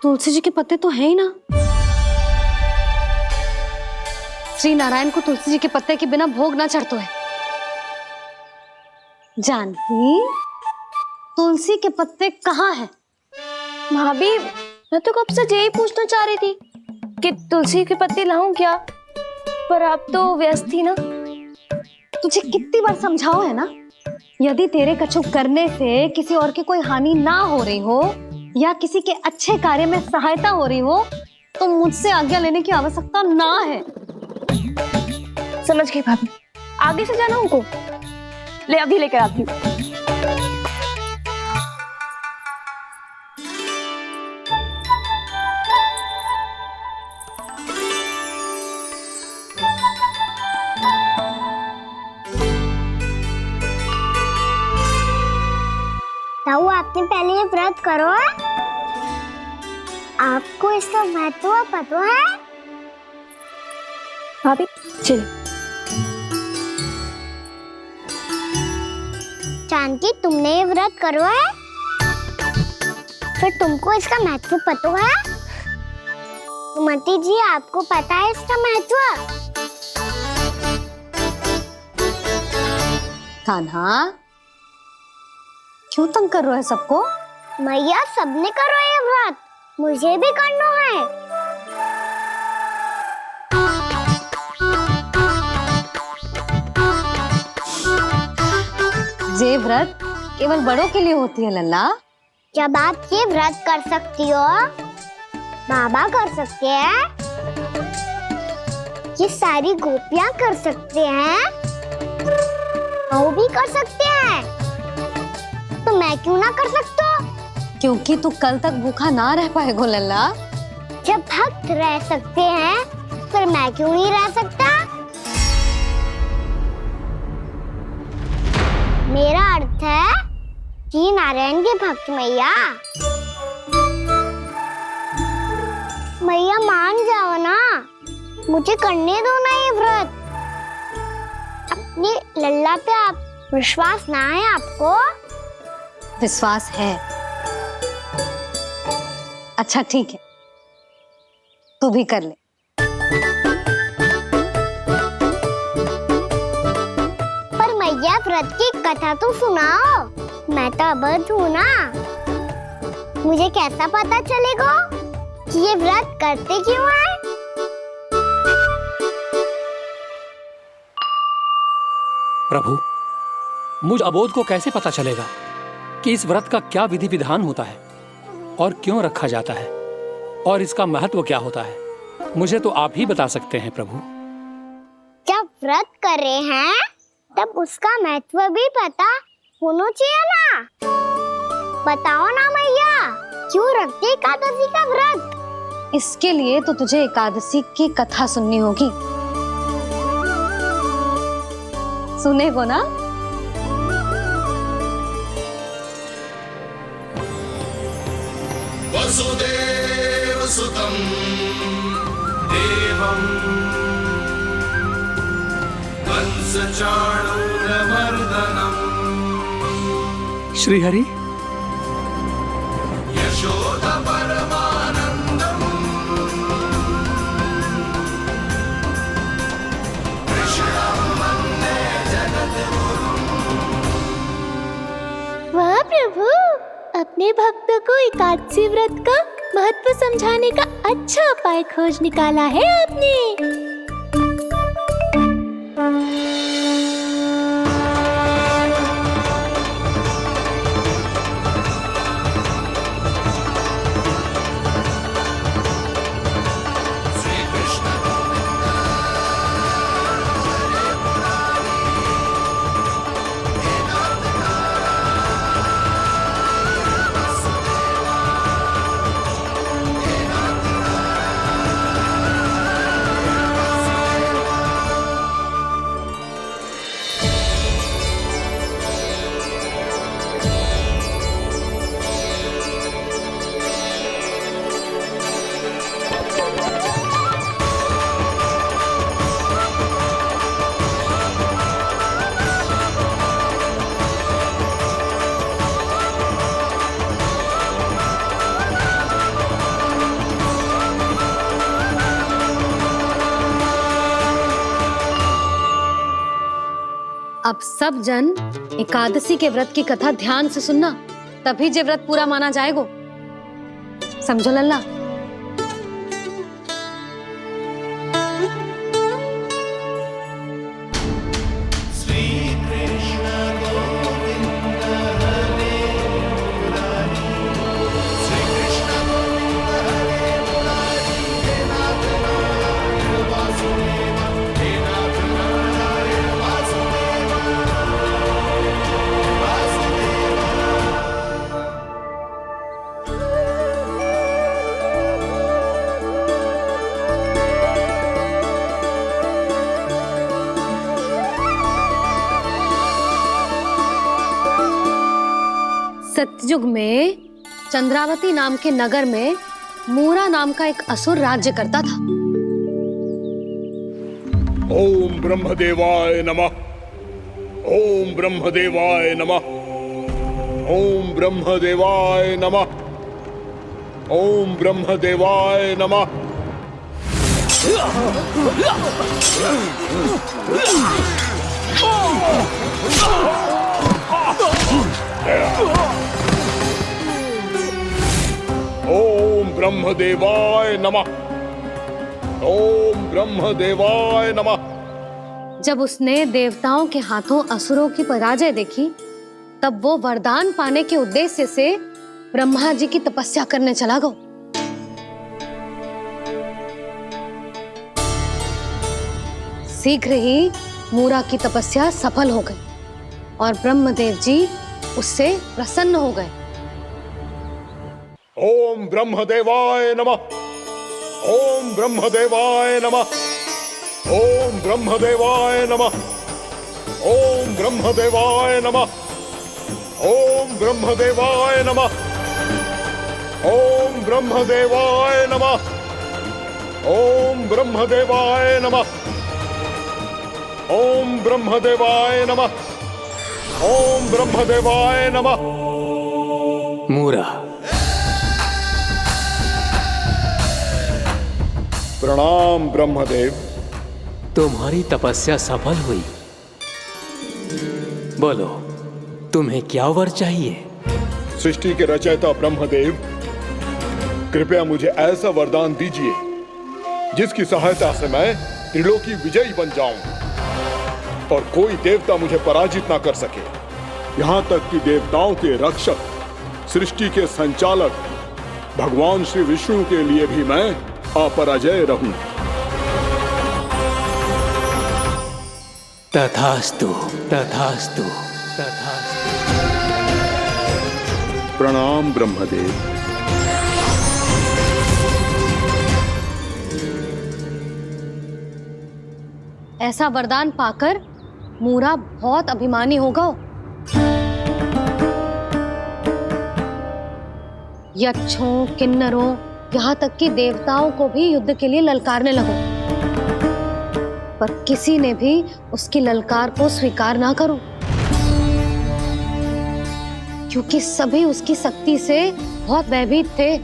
तुलसी जी के पत्ते तो हैं ही ना। श्री नारायण को तुलसी जी के पत्ते के बिना भोग ना चढ़तो है। जानकी, तुलसी के पत्ते कहाँ हैं? भाभी, मैं तो कब से यही पूछना चाह रही थी कि तुलसी के पत्ते लाऊं क्या, पर आप तो व्यस्त थी ना। तुझे कितनी बार समझाओ है ना, यदि तेरे कछु करने से किसी और की कोई हानि ना हो रही हो या किसी के अच्छे कार्य में सहायता हो रही हो तो मुझसे आज्ञा लेने की आवश्यकता ना है। समझ गई भाभी, आगे से जाना उनको। ले अभी लेकर आती हूँ। ताऊ, आपने पहले ये व्रत करो है? आपको इसका महत्व पता है? भाभी चल। जानकी, तुमने ये व्रत करो है? फिर तुमको इसका महत्व पता है? सुमति जी, आपको पता है इसका महत्व? कान्हा, क्यों तंग कर रहा है सबको? मैया, सबने करो ये व्रत, मुझे भी करना है। ये व्रत केवल बड़ों के लिए होती है लल्ला। जब आप ये व्रत कर सकती हो, बाबा कर सकते हैं, ये सारी गोपियां कर सकते हैं, वो भी कर सकते हैं, तो मैं क्यों ना कर सकता? क्योंकि तू कल तक भूखा ना रह पाएगो लल्ला। जब भक्त रह सकते हैं, फिर मैं क्यों नहीं रह सकता? मेरा अर्थ है कि नारायण के भक्त मैया। मैया मान जाओ ना, मुझे करने दो ना ये व्रत। अपनी लल्ला पे आप विश्वास ना है आपको? विश्वास है। अच्छा ठीक है, तू भी कर ले। पर मैया, व्रत की कथा तो सुनाओ। मैं तो अबध हूँ ना, मुझे कैसा पता चलेगा कि ये व्रत करते क्यों हैं? प्रभु, मुझ अबोध को कैसे पता चलेगा कि इस व्रत का क्या विधि विधान होता है और क्यों रखा जाता है और इसका महत्व क्या होता है? मुझे तो आप ही बता सकते हैं प्रभु। जब व्रत कर रहे हैं तब उसका महत्व भी पता होना चाहिए ना। बताओ ना मैया, क्यों रखते एकादशी का व्रत? इसके लिए तो तुझे एकादशी की कथा सुननी होगी। सुनेगो ना? वसुदेव सुतं देवं कंसचाणूरमर्दनम् श्रीहरि, यशोदा परमानंदम् कृष्णं वन्दे जगद्गुरुम्। वाह प्रभु, अपने भक्तों को एकादशी व्रत का महत्व समझाने का अच्छा उपाय खोज निकाला है आपने। अब सब जन एकादशी के व्रत की कथा ध्यान से सुनना, तभी जे व्रत पूरा माना जाएगो। समझो लल्ला? सतयुग में चंद्रावती नाम के नगर में मूरा नाम का एक असुर राज्य करता था। ओम ब्रह्मदेवाय नमः। ओम ब्रह्मदेवाय नमः। ओम ब्रह्मदेवाय नमः। ओम ब्रह्मदेवाय नमः। ओम ब्रह्मदेवाय नमः। ओम ब्रह्मदेवाय नमः। जब उसने देवताओं के हाथों असुरों की पराजय देखी, तब वो वरदान पाने के उद्देश्य से ब्रह्मा जी की तपस्या करने चला गया। शीघ्र ही मूरा की तपस्या सफल हो गई और ब्रह्मदेव जी उससे प्रसन्न हो गए। ओम ब्रह्मदेवाय नमः। ओम ब्रह्मदेवाय नमः। ओम ब्रह्मदेवाय नमः। ओम ब्रह्मदेवाय नमः। ओम ब्रह्मदेवाय नमः। ओम ब्रह्मदेवाय नमः। ओम ब्रह्मदेवाय नमः। ओम ब्रह्मदेवाय नमः। ओम ब्रह्मदेवाय नमः। मूरा, प्रणाम ब्रह्मदेव। तुम्हारी तपस्या सफल हुई। बोलो, तुम्हें क्या वर चाहिए? सृष्टि के रचयिता ब्रह्मदेव, कृपया मुझे ऐसा वरदान दीजिए जिसकी सहायता से मैं त्रिलोकी विजयी बन जाऊं और कोई देवता मुझे पराजित ना कर सके। यहाँ तक कि देवताओं के रक्षक, सृष्टि के संचालक भगवान श्री विष्णु के लिए भी मैं अपराजय रहूं। तथास्तु, तथास्तु, तथास्तु। प्रणाम ब्रह्मदेव। ऐसा वरदान पाकर मूरा बहुत अभिमानी होगा। यक्षों, किन्नरों, यहाँ तक कि देवताओं को भी युद्ध के लिए ललकारने लगा, पर किसी ने भी उसकी ललकार को स्वीकार ना करो, क्योंकि सभी उसकी शक्ति से बहुत भयभीत थे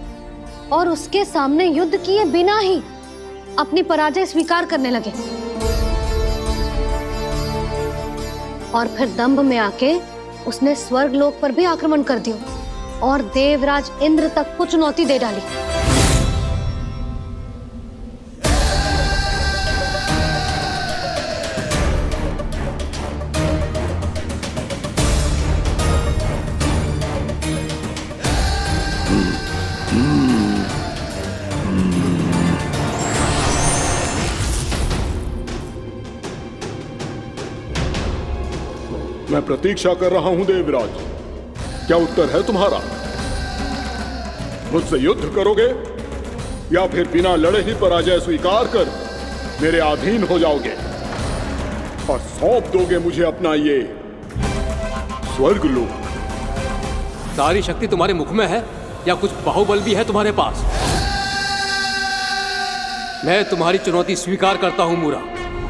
और उसके सामने युद्ध किए बिना ही अपनी पराजय स्वीकार करने लगे। और फिर दंभ में आके उसने स्वर्ग लोक पर भी आक्रमण कर दिया और देवराज इंद्र तक को चुनौती दे डाली। मैं प्रतीक्षा कर रहा हूं देवराज। क्या उत्तर है तुम्हारा? मुझसे युद्ध करोगे या फिर बिना लड़े ही पराजय स्वीकार कर मेरे अधीन हो जाओगे और सौंप दोगे मुझे अपना ये स्वर्ग लोक? सारी शक्ति तुम्हारे मुख में है या कुछ बाहुबल भी है तुम्हारे पास? मैं तुम्हारी चुनौती स्वीकार करता हूं मूरा।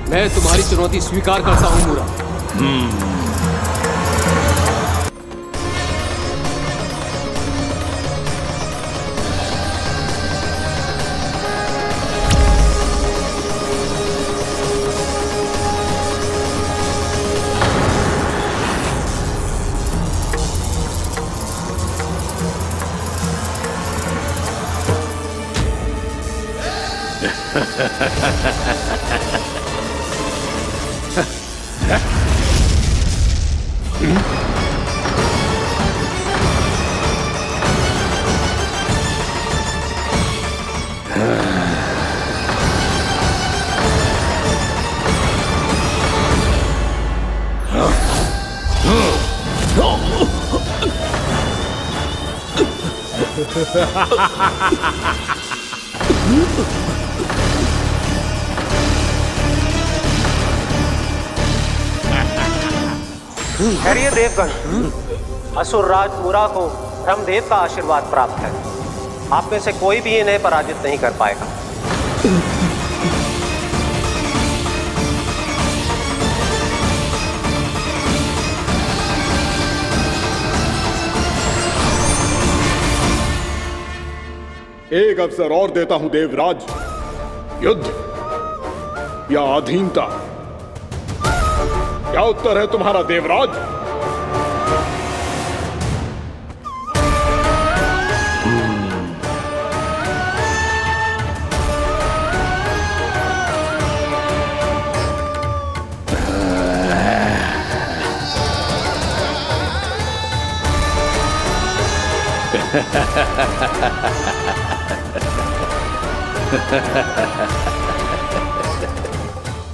मैं तुम्हारी चुनौती स्वीकार करता हूं मूरा। खैरिए देवगण, असुरराज मुरा को ब्रह्मदेव का आशीर्वाद प्राप्त है। आप में से कोई भी इन्हें पराजित नहीं कर पाएगा। एक अवसर और देता हूं देवराज। युद्ध या अधीनता, क्या उत्तर है तुम्हारा देवराज?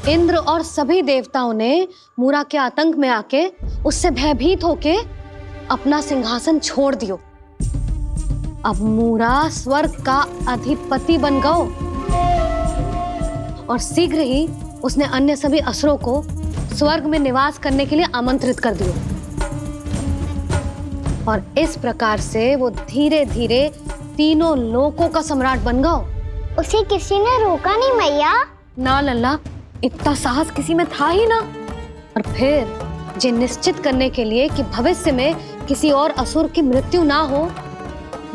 इंद्र और सभी देवताओं ने मूरा के आतंक में आके उससे भयभीत होके अपना सिंहासन छोड़ दियो। अब मूरा स्वर्ग का अधिपति बन गयो और शीघ्र ही उसने अन्य सभी असुरों को स्वर्ग में निवास करने के लिए आमंत्रित कर दियो। और इस प्रकार से वो धीरे धीरे तीनों लोकों का सम्राट बन गयो। उसे किसी ने रोका नहीं मैया। ना लल्ला, इतना साहस किसी में था ही ना। और फिर ये निश्चित करने के लिए कि भविष्य में किसी और असुर की मृत्यु ना हो,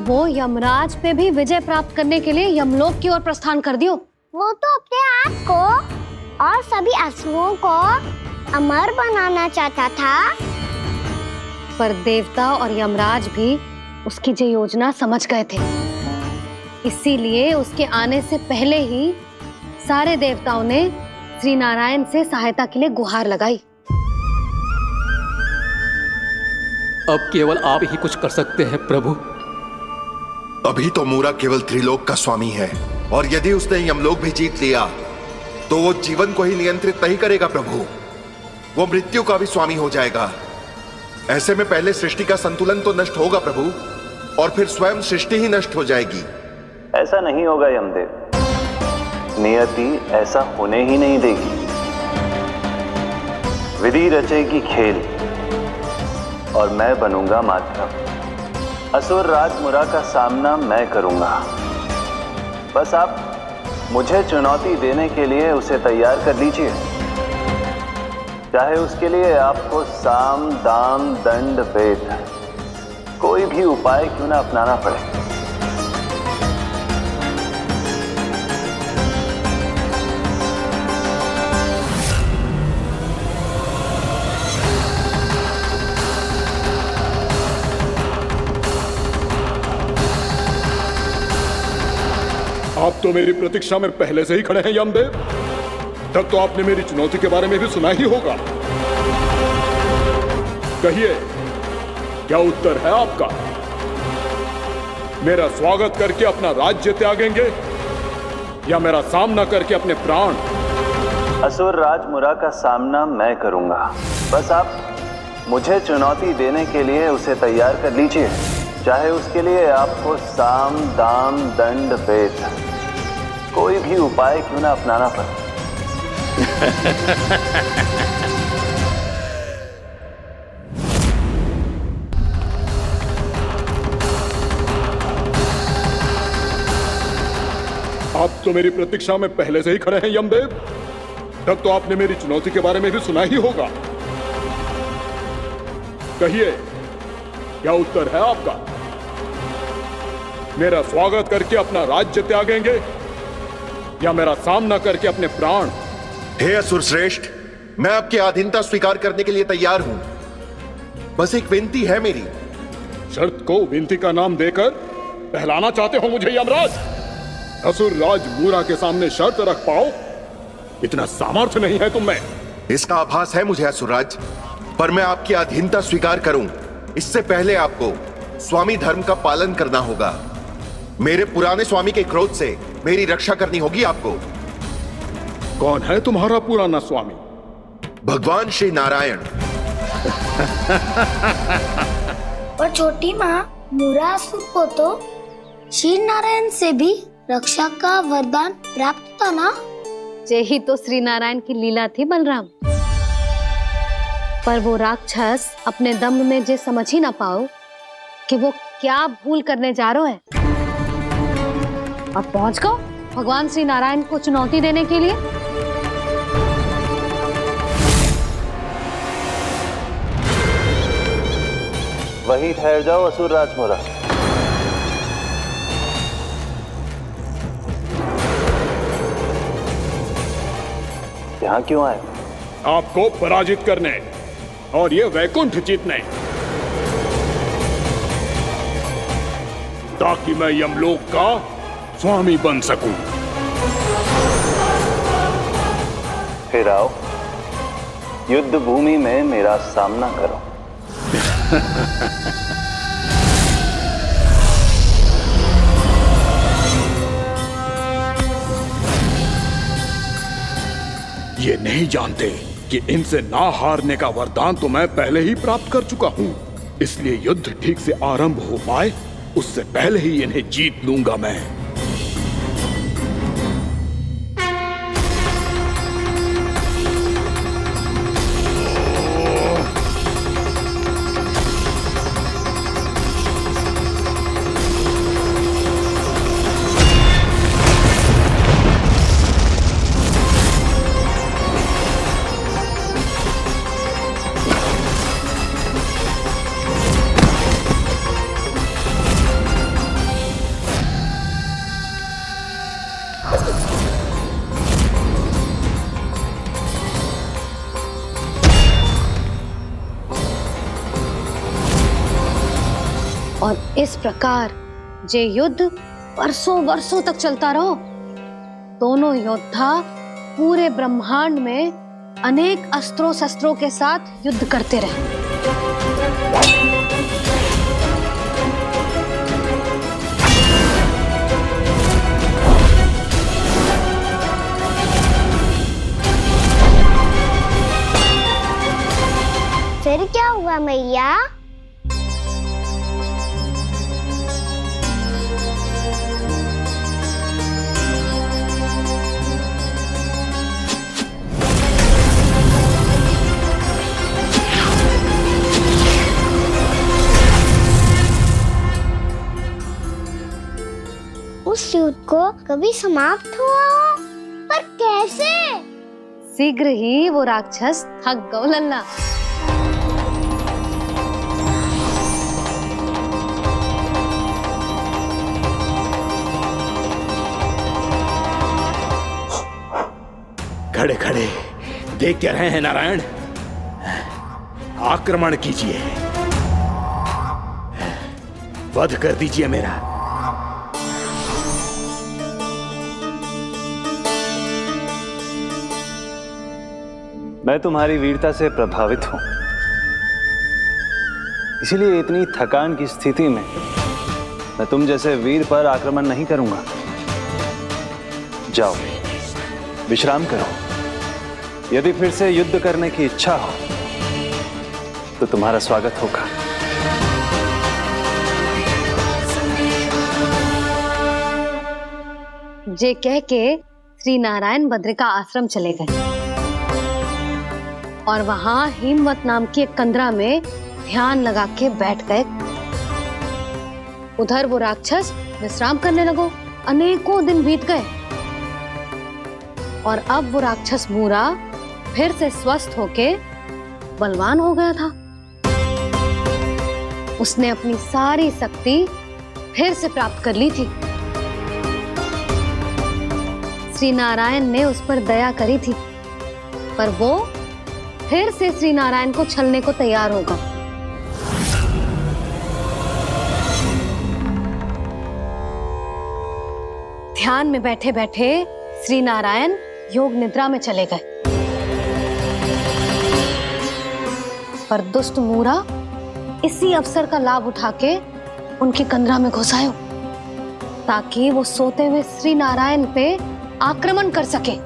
वो यमराज पे भी विजय प्राप्त करने के लिए यमलोक की ओर प्रस्थान कर दियो। वो तो अपने आप को और सभी असुरों को अमर बनाना चाहता था। पर देवता और यमराज भी उसकी ये योजना समझ गए थे। इसीलिए उसके आने से पहले ही सारे देवताओं ने श्री नारायण से सहायता के लिए गुहार लगाई। अब केवल आप ही कुछ कर सकते हैं प्रभु। अभी तो मूरा केवल त्रिलोक का स्वामी है, और यदि उसने यमलोक भी जीत लिया तो वो जीवन को ही नियंत्रित नहीं करेगा प्रभु, वो मृत्यु का भी स्वामी हो जाएगा। ऐसे में पहले सृष्टि का संतुलन तो नष्ट होगा प्रभु, और फिर स्वयं सृष्टि ही नष्ट हो जाएगी। ऐसा नहीं होगा यमदेव, नियति ऐसा होने ही नहीं देगी। विधि रचेगी खेल और मैं बनूंगा माध्यम। असुर राज मुरा का सामना मैं करूंगा। बस आप मुझे चुनौती देने के लिए उसे तैयार कर लीजिए, चाहे उसके लिए आपको साम दाम दंड भेद कोई भी उपाय क्यों ना अपनाना पड़े। आप तो मेरी प्रतीक्षा में पहले से ही खड़े हैं यमदेव। तब तो आपने मेरी चुनौती के बारे में भी सुना ही होगा। कहिए, क्या उत्तर है आपका? मेरा स्वागत करके अपना राज्य त्यागेंगे या मेरा सामना करके अपने प्राण? असुर राज मुरा का सामना मैं करूंगा। बस आप मुझे चुनौती देने के लिए उसे तैयार कर लीजिए, चाहे उसके लिए आपको साम दाम दंड भेद कोई भी उपाय क्यों ना अपनाना पड़े। आप तो मेरी प्रतीक्षा में पहले से ही खड़े हैं यमदेव। तब तो आपने मेरी चुनौती के बारे में भी सुना ही होगा। कहिए, क्या उत्तर है आपका? मेरा स्वागत करके अपना राज्य त्यागेंगे या मेरा सामना करके अपने प्राण? हे असुर श्रेष्ठ, मैं आपकी अधीनता स्वीकार करने के लिए तैयार हूं। बस एक विनती है मेरी। शर्त को विनती का नाम देकर बहलाना चाहते हो मुझे यमराज? असुर राज मूरा के सामने शर्त रख पाओ? इतना सामर्थ्य नहीं है तुम में। इसका आभास है मुझे असुरराज, पर मैं आपकी अधीनता स्वीकार करूं इससे पहले आपको स्वामी धर्म का पालन करना होगा। मेरे पुराने स्वामी के क्रोध से मेरी रक्षा करनी होगी आपको। कौन है तुम्हारा पुराना स्वामी? भगवान श्री नारायण। पर छोटी माँ, मूरासुर को तो श्री नारायण से भी रक्षा का वरदान प्राप्त था ना? यही तो श्री नारायण की लीला थी बलराम। पर वो राक्षस अपने दम में जे समझ ही ना पाओ कि वो क्या भूल करने जा रहे हैं। अब पहुंच गो भगवान श्री नारायण को चुनौती देने के लिए। वहीं ठहर जाओ असुर राज मूरा। यहाँ क्यों आए? आपको पराजित करने और ये वैकुंठ जीतने, ताकि मैं यमलोक का स्वामी बन सकूं। फिर आओ, युद्ध भूमि में मेरा सामना करो। ये नहीं जानते कि इनसे ना हारने का वरदान तो मैं पहले ही प्राप्त कर चुका हूं। इसलिए युद्ध ठीक से आरंभ हो पाए उससे पहले ही इन्हें जीत लूंगा मैं। और इस प्रकार जे युद्ध वर्षों वर्षों तक चलता रहो। दोनों योद्धा पूरे ब्रह्मांड में अनेक अस्त्रों शस्त्रों के साथ युद्ध करते रहे। फिर क्या हुआ मैया? उस युद्ध को कभी समाप्त हुआ हो, पर कैसे? शीघ्र ही वो राक्षस थक गो लल्ला। खड़े खड़े देख क्या रहे हैं नारायण? आक्रमण कीजिए, वध कर दीजिए मेरा। मैं तुम्हारी वीरता से प्रभावित हूं, इसीलिए इतनी थकान की स्थिति में मैं तुम जैसे वीर पर आक्रमण नहीं करूंगा। जाओ विश्राम करो। यदि फिर से युद्ध करने की इच्छा हो तो तुम्हारा स्वागत होगा। जे कह के श्री नारायण बद्रिका आश्रम चले गए और वहां हिमवत नाम की एक कंदरा में ध्यान लगा के बैठ गए। उधर वो राक्षस विश्राम करने लगो। अनेकों दिन बीत गए और अब वो राक्षस मूरा फिर से स्वस्थ होके बलवान हो गया था। उसने अपनी सारी शक्ति फिर से प्राप्त कर ली थी। श्री नारायण ने उस पर दया करी थी, पर वो फिर से श्री नारायण को छलने को तैयार होगा। ध्यान में बैठे बैठे श्री नारायण योग निद्रा में चले गए। पर दुष्ट मूरा इसी अवसर का लाभ उठा के उनकी कंदरा में घुस आयो ताकि वो सोते हुए श्री नारायण पे आक्रमण कर सके।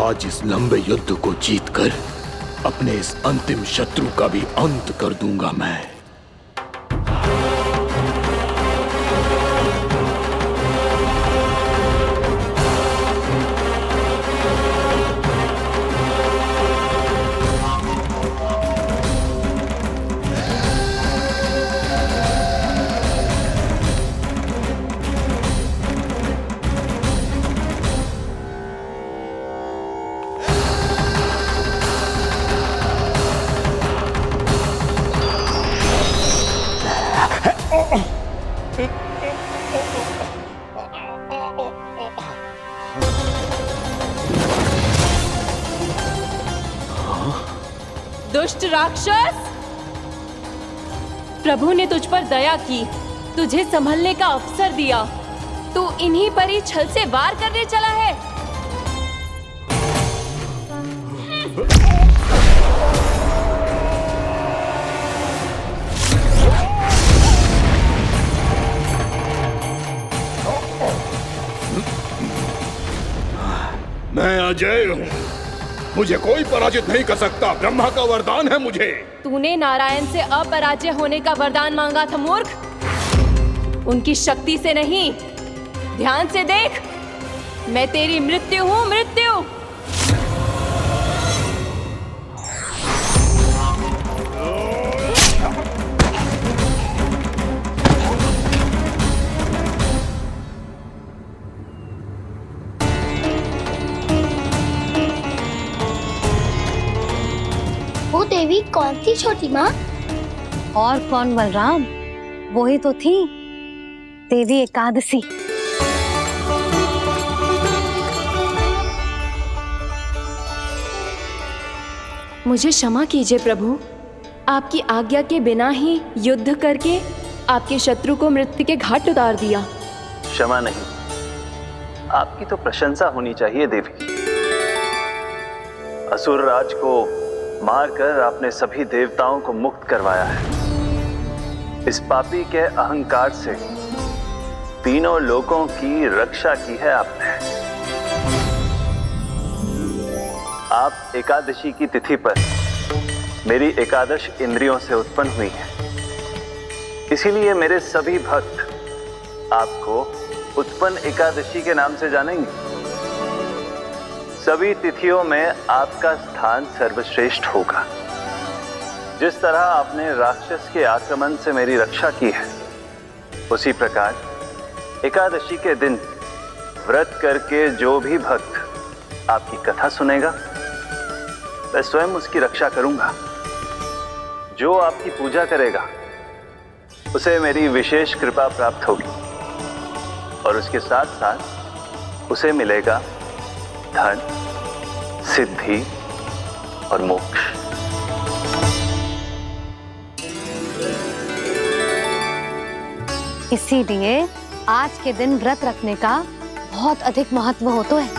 आज इस लंबे युद्ध को जीतकर अपने इस अंतिम शत्रु का भी अंत कर दूंगा मैं। दुष्ट राक्षस, प्रभु ने तुझ पर दया की, तुझे संभलने का अवसर दिया। तू इन्हीं पर ही छल से वार करने चला है। मैं अजय हूँ, मुझे कोई पराजित नहीं कर सकता। ब्रह्मा का वरदान है मुझे। तूने नारायण से अपराजय होने का वरदान मांगा था मूर्ख, उनकी शक्ति से नहीं। ध्यान से देख, मैं तेरी मृत्यु हूँ, मृत्यु। वो देवी कौन थी छोटी माँ? और कौन बलराम, वही तो थी देवी एकादशी। मुझे क्षमा कीजिए प्रभु, आपकी आज्ञा के बिना ही युद्ध करके आपके शत्रु को मृत्यु के घाट उतार दिया। क्षमा नहीं, आपकी तो प्रशंसा होनी चाहिए देवी। असुर राज को मारकर आपने सभी देवताओं को मुक्त करवाया है। इस पापी के अहंकार से तीनों लोकों की रक्षा की है आपने। आप एकादशी की तिथि पर मेरी एकादश इंद्रियों से उत्पन्न हुई हैं। इसीलिए मेरे सभी भक्त आपको उत्पन्न एकादशी के नाम से जानेंगे। सभी तिथियों में आपका स्थान सर्वश्रेष्ठ होगा। जिस तरह आपने राक्षस के आक्रमण से मेरी रक्षा की है, उसी प्रकार एकादशी के दिन व्रत करके जो भी भक्त आपकी कथा सुनेगा, मैं स्वयं उसकी रक्षा करूंगा। जो आपकी पूजा करेगा उसे मेरी विशेष कृपा प्राप्त होगी और उसके साथ साथ उसे मिलेगा धन, सिद्धि और मोक्ष। इसीलिए आज के दिन व्रत रखने का बहुत अधिक महत्व होता है।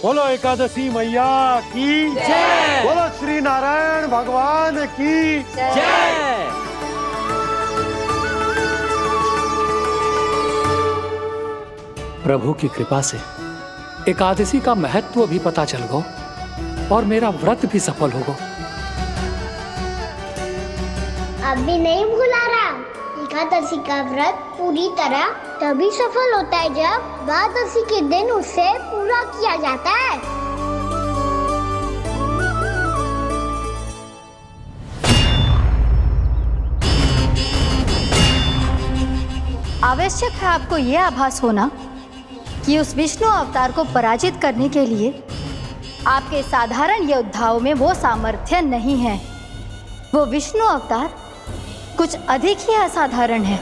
बोलो एकादशी मैया की जय। बोलो श्री नारायण भगवान की जय। प्रभु की कृपा से एकादशी का महत्व भी पता चल गो और मेरा व्रत भी सफल हो गो। अभी नहीं भूला राम, एकादशी का व्रत पूरी तरह तभी सफल होता है जब द्वादशी के दिन उसे पूरा किया जाता है। आवश्यक है आपको यह आभास होना कि उस विष्णु अवतार को पराजित करने के लिए आपके साधारण योद्धाओं में वो सामर्थ्य नहीं है। वो विष्णु अवतार कुछ अधिक ही असाधारण है।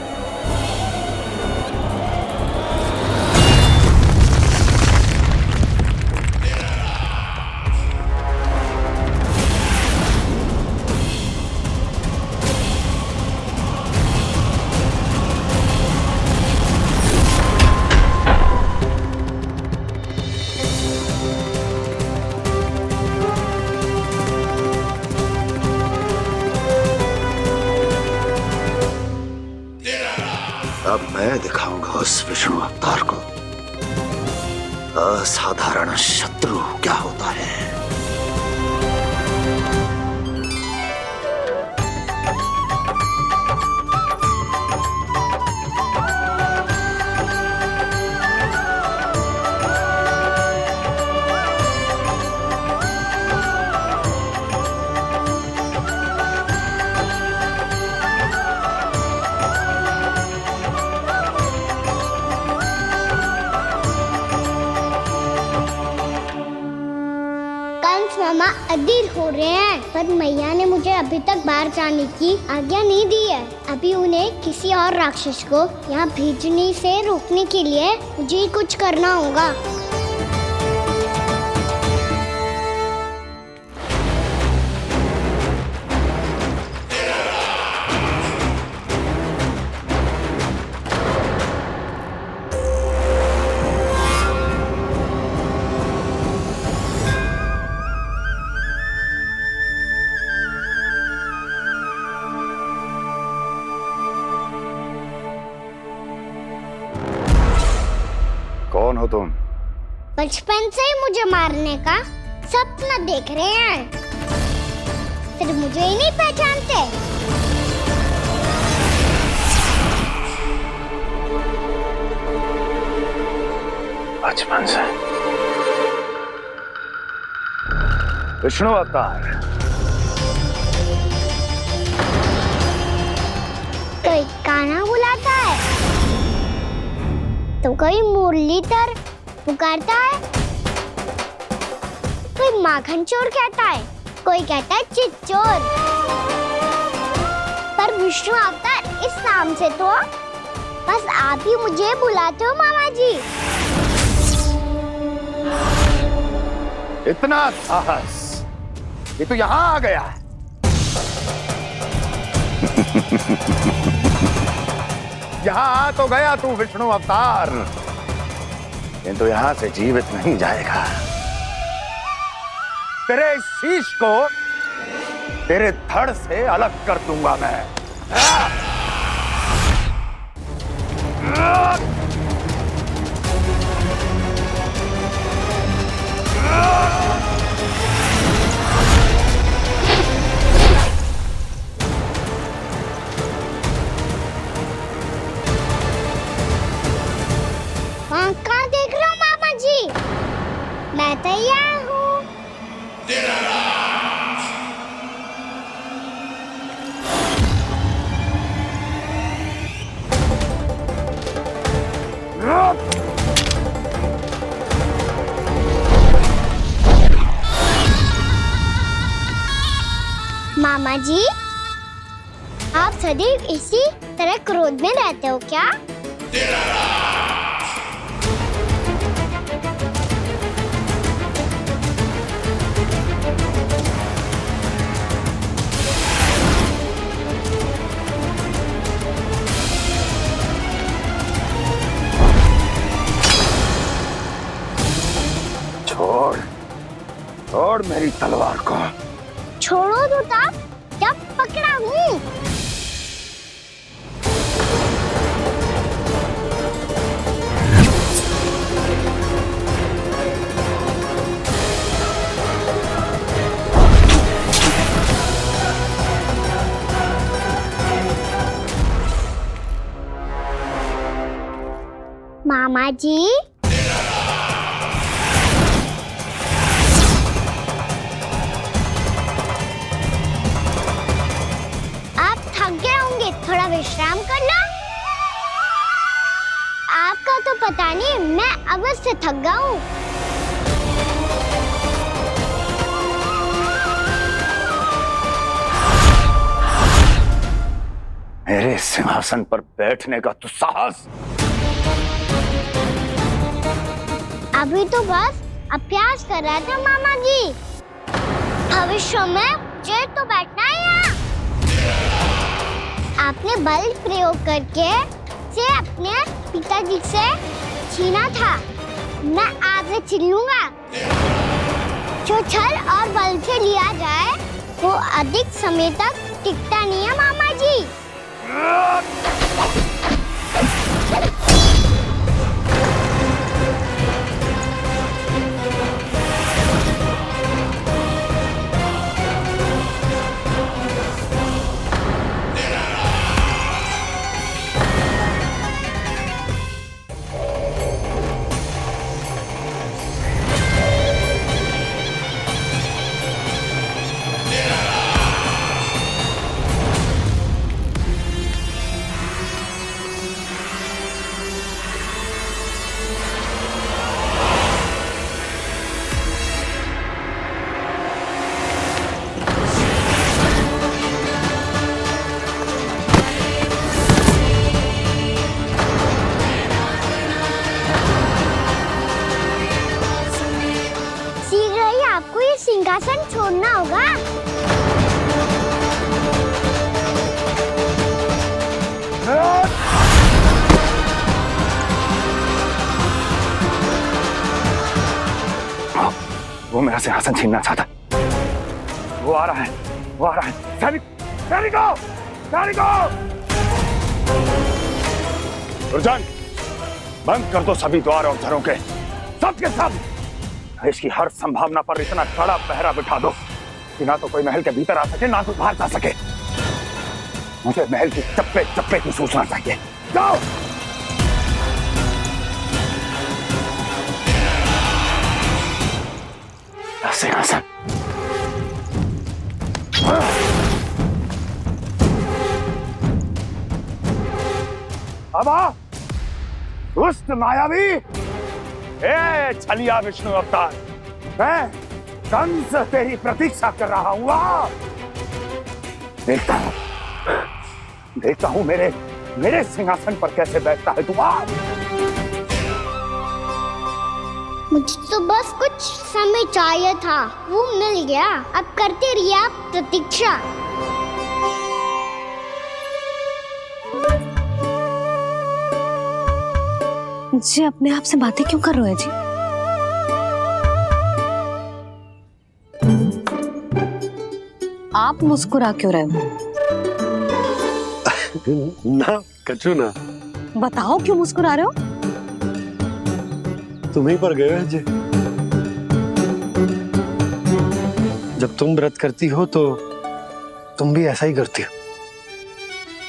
मैं दिखाऊंगा उस विष्णु अवतार को असाधारण शत्रु क्या होता है। मामा अधीर हो रहे हैं, पर मैया ने मुझे अभी तक बाहर जाने की आज्ञा नहीं दी है। अभी उन्हें किसी और राक्षस को यहाँ भेजने से रोकने के लिए मुझे ही कुछ करना होगा। कौन हो तुम? बचपन से ही मुझे मारने का सपना देख रहे हैं, फिर मुझे ही नहीं पहचानते। बचपन से विष्णु अवतार। कोई कान्हा बुलाता है तो कोई मुरलीधर पुकारता है, कोई माखन चोर कहता है, कोई कहता है चिच्चोर। पर विष्णु अवतार इस नाम से तो बस आप ही मुझे बुलाते हो मामा जी। इतना साहस ये तो यहाँ आ गया है। यहाँ आ तो गया तू विष्णु अवतार, किंतु यहाँ से जीवित नहीं जाएगा। तेरे इस शीश को तेरे धड़ से अलग कर दूंगा मैं। कहाँ देख रहे हो मामा जी? मैं तैयार हूँ। मामा जी, आप सदैव इसी तरह क्रोध में रहते हो क्या? छोड़ छोड़ मेरी तलवार को। छोड़ो तो तब जब पकड़ा हूँ। मामा जी, थोड़ा विश्राम कर लो। आपका तो पता नहीं, मैं अवश्य थक गया हूँ। मेरे सिंहासन पर बैठने का तो साहस। अभी तो बस अभ्यास कर रहा था मामा जी। भविष्य में मुझे तो बैठना है यहाँ। आपने बल प्रयोग करके से अपने पिताजी से छीना था, मैं आपसे छीन लूंगा। जो छल और बल से लिया जाए वो अधिक समय तक टिकता नहीं है मामा जी। सिंहासन छोड़ना होगा। वो मेरा सिंहासन छीनना चाहता है। वो आ रहा है, वो आ रहा है। सैनिकों, दुर्जन, बंद कर दो सभी द्वार और दरों के, सब के सब। इसकी हर संभावना पर इतना कड़ा पहरा बिठा दो कि ना तो कोई महल के भीतर आ सके, ना तो बाहर जा सके। मुझे महल की चप्पे चप्पे की सूचना चाहिए। जाओ। सिंहासन। अब आ, दुष्ट मायावी, छलिया विष्णु अवतार, मैं कंस तेरी प्रतीक्षा कर रहा हूं। देखता हूं मेरे सिंहासन पर कैसे बैठता है तू। मुझे तो बस कुछ समय चाहिए था, वो मिल गया। अब करते रहिए आप प्रतीक्षा। जी अपने आप से बातें क्यों कर रहे हो जी? आप मुस्कुरा क्यों रहे हो? ना कछु ना। बताओ क्यों मुस्कुरा रहे हो? तुम ही पर गए हैं जी। जब तुम व्रत करती हो तो तुम भी ऐसा ही करती हो।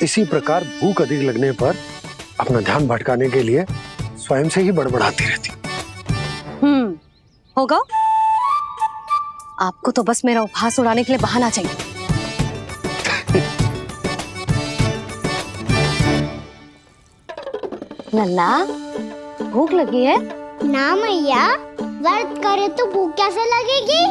इसी प्रकार भूख अधिक लगने पर अपना ध्यान भटकाने के लिए स्वयं से ही बड़बड़ाती रहती। होगा। आपको तो बस मेरा उपहास उड़ाने के लिए बहाना चाहिए। नन्ना, भूख लगी है? ना मैया, व्रत करे तो भूख कैसे लगेगी?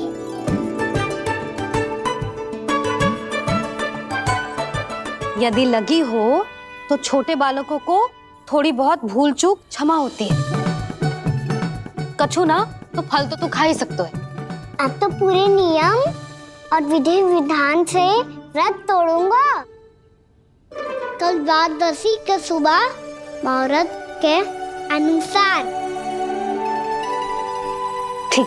यदि लगी हो तो छोटे बालकों को थोड़ी बहुत भूल चूक क्षमा होती है। कछु ना तो फल तो तू खा ही सकते है। अब तो पूरे नियम और विधि विधान से व्रत तोड़ूंगा। कल द्वादशी के सुबह मुहूर्त के अनुसार। ठीक।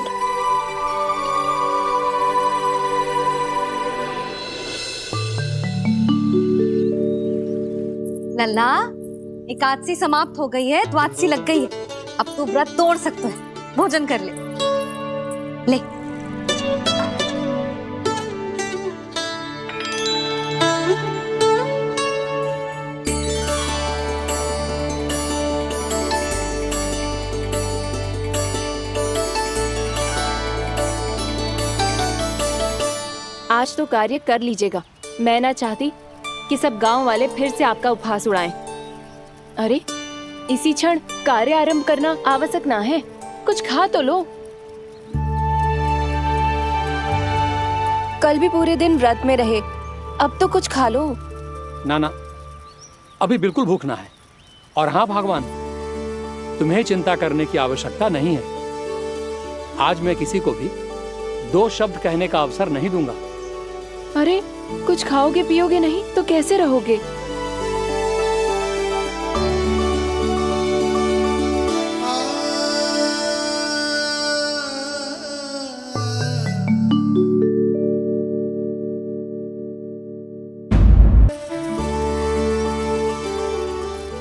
लल्ला, एकादशी समाप्त हो गई है, द्वादशी लग गई है। अब तू व्रत तोड़ सकते है। भोजन कर ले। ले। आज तो कार्य कर लीजिएगा। मैं ना चाहती कि सब गांव वाले फिर से आपका उपहास उड़ाएं। अरे, इसी क्षण कार्य आरंभ करना आवश्यक ना है। कुछ खा तो लो। कल भी पूरे दिन व्रत में रहे, अब तो कुछ खा लो। ना, अभी बिल्कुल भूख ना है। और हाँ भगवान, तुम्हें चिंता करने की आवश्यकता नहीं है। आज मैं किसी को भी 2 शब्द कहने का अवसर नहीं दूंगा। अरे, कुछ खाओगे पियोगे नहीं तो कैसे रहोगे?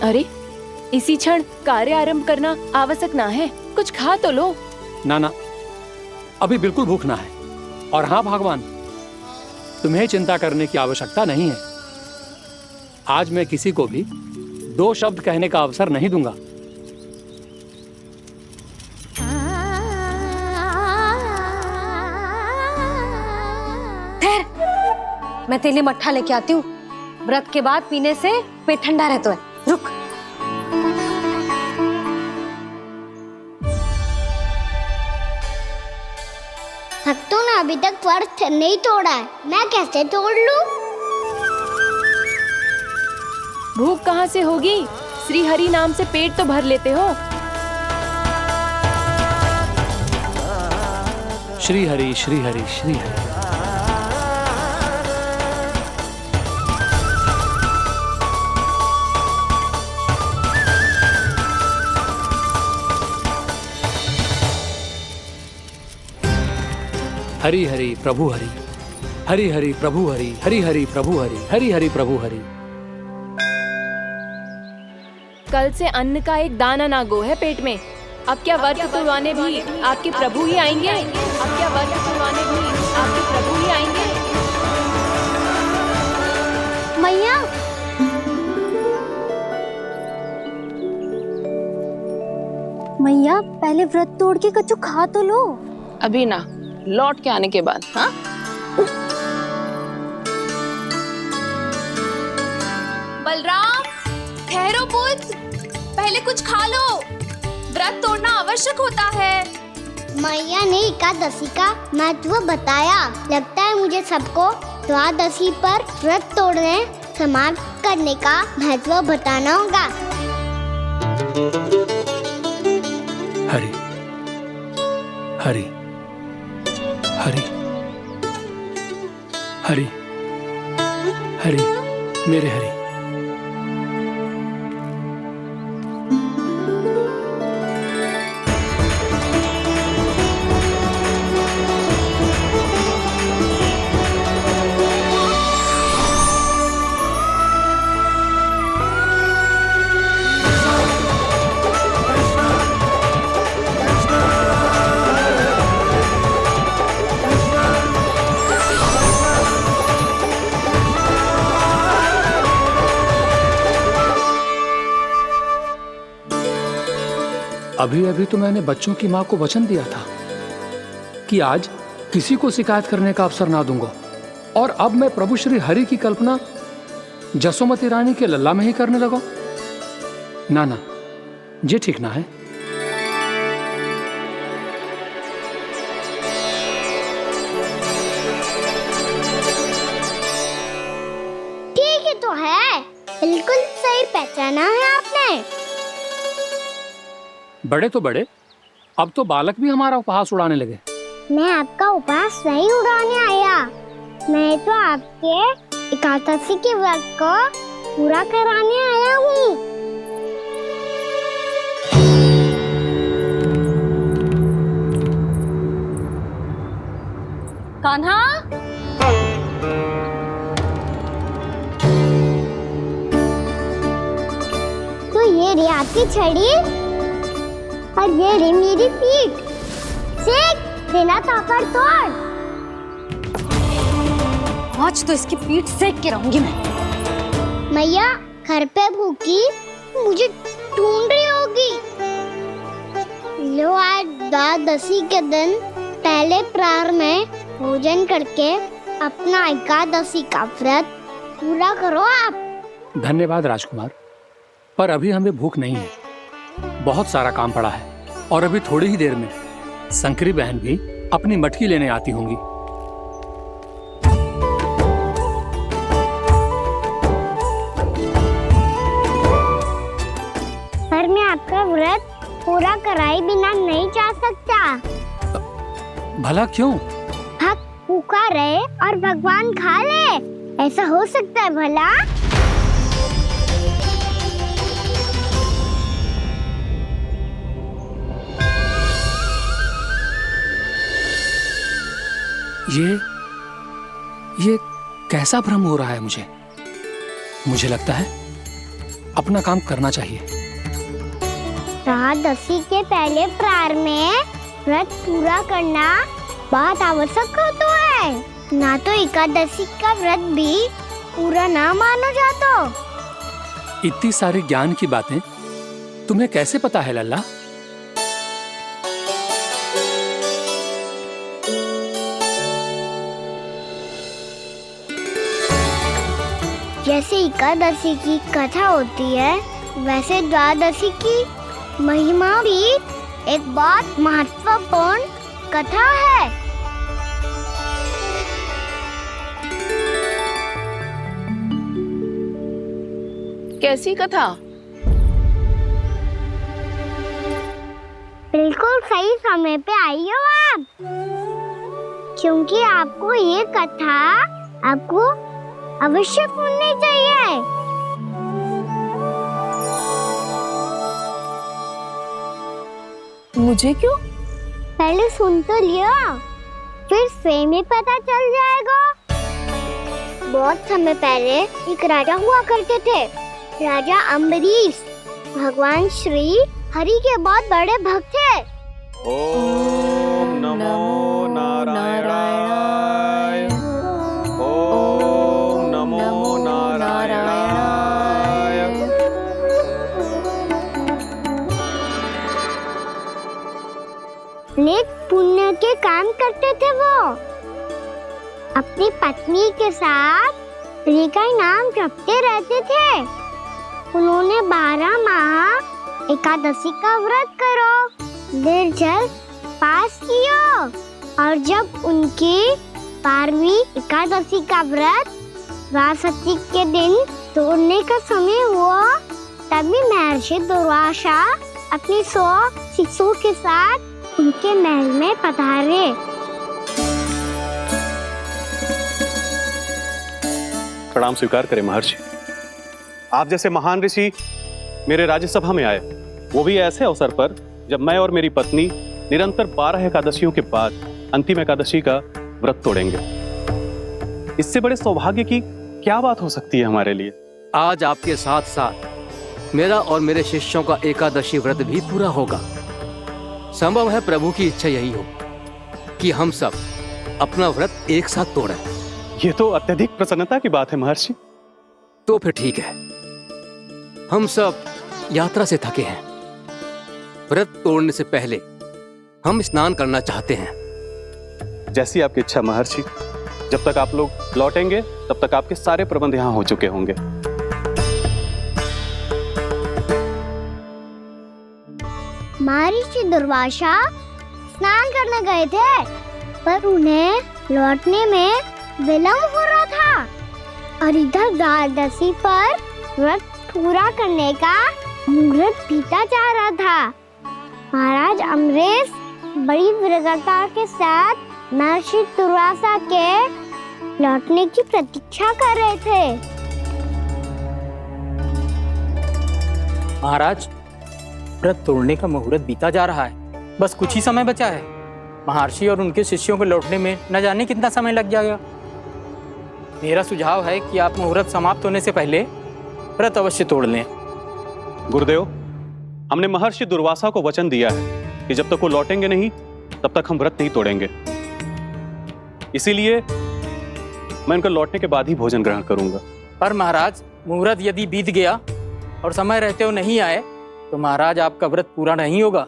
अरे, इसी क्षण कार्य आरंभ करना आवश्यक ना है। कुछ खा तो लो। ना, अभी बिल्कुल भूख ना है। और हाँ भगवान, तुम्हें चिंता करने की आवश्यकता नहीं है। आज मैं किसी को भी 2 शब्द कहने का अवसर नहीं दूंगा। ठहर, मैं तेरे लिए मट्ठा लेके आती हूँ। व्रत के बाद पीने से पेट ठंडा रहता है। रुक। भक्तों ने अभी तक व्रत नहीं तोड़ा है, मैं कैसे तोड़ लूं? भूख कहाँ से होगी? श्री हरि नाम से पेट तो भर लेते हो। श्री हरि श्री हरि श्री हरि। हरि हरि प्रभु हरि, हरि हरि प्रभु हरि, हरि हरि प्रभु हरि, हरि हरि प्रभु हरि। कल से अन्न का एक दाना ना गो है पेट में। अब क्या व्रत तुड़वाने भी आपके प्रभु ही आएंगे? अब क्या व्रत तुड़वाने भी आपके प्रभु ही आएंगे? मैया, मैया पहले व्रत तोड़ के कच्चू खा तो लो। अभी ना, लौट के आने के बाद। हाँ, बलराम, ठहरो पुत्र, पहले कुछ खा लो। व्रत तोड़ना आवश्यक होता है। मैया ने एकादशी का महत्व बताया। लगता है मुझे सबको द्वादशी पर व्रत तोड़ने समाप्त करने का महत्व बताना होगा। हरि हरि हरि हरि हरि मेरे हरि। अभी अभी तो मैंने बच्चों की मां को वचन दिया था कि आज किसी को शिकायत करने का अवसर ना दूंगा, और अब मैं प्रभु श्री हरि की कल्पना जसोमती रानी के लल्ला में ही करने लगा। ना ना, ये ठीक ना है। ठीक है तो है, बिल्कुल सही पहचाना है आपने। बड़े तो बड़े, अब तो बालक भी हमारा उपहास उड़ाने लगे। मैं आपका उपहास नहीं उड़ाने आया, मैं तो आपके एकादशी के व्रत को पूरा कराने आया हूँ। कान्हा, तो ये रे आपकी छड़ी और ये रे मेरी पीठ। सीख, बिना ताकत तोड़। आज तो इसकी पीठ सेक के रहूंगी मैं। मैया घर पे भूखी मुझे ढूंढ रही होगी। लो, आज द्वादशी के दिन पहले प्रहर में भोजन करके अपना एकादशी का व्रत पूरा करो आप। धन्यवाद राजकुमार, पर अभी हमें भूख नहीं है। बहुत सारा काम पड़ा है, और अभी थोड़ी ही देर में शंकरी बहन भी अपनी मटकी लेने आती होंगी। पर मैं आपका व्रत पूरा कराए बिना नहीं जा सकता। भला क्यों? भक्त भूखा रहे और भगवान खा ले, ऐसा हो सकता है भला? ये कैसा भ्रम हो रहा है मुझे लगता है अपना काम करना चाहिए। द्वादशी के पहले प्रहर में व्रत पूरा करना बहुत आवश्यक होता है, ना तो एकादशी का व्रत भी पूरा ना मानो जातो। इतनी सारी ज्ञान की बातें तुम्हें कैसे पता है लल्ला? जैसे एकादशी की कथा होती है, वैसे द्वादशी की महिमा भी एक बहुत महत्वपूर्ण कथा है। कैसी कथा? बिल्कुल सही समय पे आई हो आप। क्योंकि आपको ये कथा आपको अवश्य सुननी चाहिए। मुझे क्यों? पहले सुन तो लियो, फिर स्वयं ही पता चल जाएगा। बहुत समय पहले एक राजा हुआ करते थे, राजा अम्बरीश। भगवान श्री हरि के बहुत बड़े भक्त थे। ओम नमो नारायणाय। ओम नमो नारायणाय। नेक पुण्य के काम करते थे वो। अपनी पत्नी के साथ हरि का नाम जपते रहते थे। उन्होंने 12 माह एकादशी का व्रत करो, निर्जल पास किया, और जब उनकी 12वीं एकादशी का व्रत द्वादशी के दिन तोड़ने का समय हुआ, तभी महर्षि दुर्वासा अपनी 100 शिष्यों के साथ उनके महल में पधारे। प्रणाम स्वीकार करें महर्षि। आप जैसे महान ऋषि मेरे राज्यसभा में आए, वो भी ऐसे अवसर पर जब मैं और मेरी पत्नी निरंतर 12 एकादशियों के बाद अंतिम एकादशी का व्रत तोड़ेंगे। इससे बड़े सौभाग्य की क्या बात हो सकती है हमारे लिए। आज आपके साथ साथ मेरा और मेरे शिष्यों का एकादशी व्रत भी पूरा होगा। संभव है प्रभु की इच्छा यही हो कि हम सब अपना व्रत एक साथ तोड़ें। ये तो अत्यधिक प्रसन्नता की बात है महर्षि। तो फिर ठीक है, हम सब यात्रा से थके हैं। व्रत तोड़ने से पहले हम स्नान करना चाहते हैं। जैसी आपकी इच्छा महर्षि। जब तक आप लोग लौटेंगे तब तक आपके सारे प्रबंध यहाँ हो चुके होंगे। महर्षि दुर्वासा स्नान करने गए थे, पर उन्हें लौटने में विलंब हो रहा था और इधर द्वादशी पर व्रत पूरा करने का मुहूर्त बीता जा रहा था। महाराज अम्बरीश बड़ी दृढ़ता के साथ महर्षि दुर्वासा के लौटने की प्रतीक्षा कर रहे थे। महाराज, व्रत तोड़ने का मुहूर्त बीता जा रहा है, बस कुछ ही समय बचा है। महर्षि और उनके शिष्यों को लौटने में न जाने कितना समय लग जाएगा। मेरा सुझाव है कि आप मुहूर्त समाप्त होने से पहले व्रत अवश्य तोड़ लें। गुरुदेव, हमने महर्षि दुर्वासा को वचन दिया है कि जब तक वो लौटेंगे नहीं तब तक हम व्रत नहीं तोड़ेंगे। इसीलिए मैं उनके लौटने के बाद ही भोजन ग्रहण करूंगा। पर महाराज, मुहूर्त यदि बीत गया और समय रहते हो नहीं आए तो महाराज आपका व्रत पूरा नहीं होगा।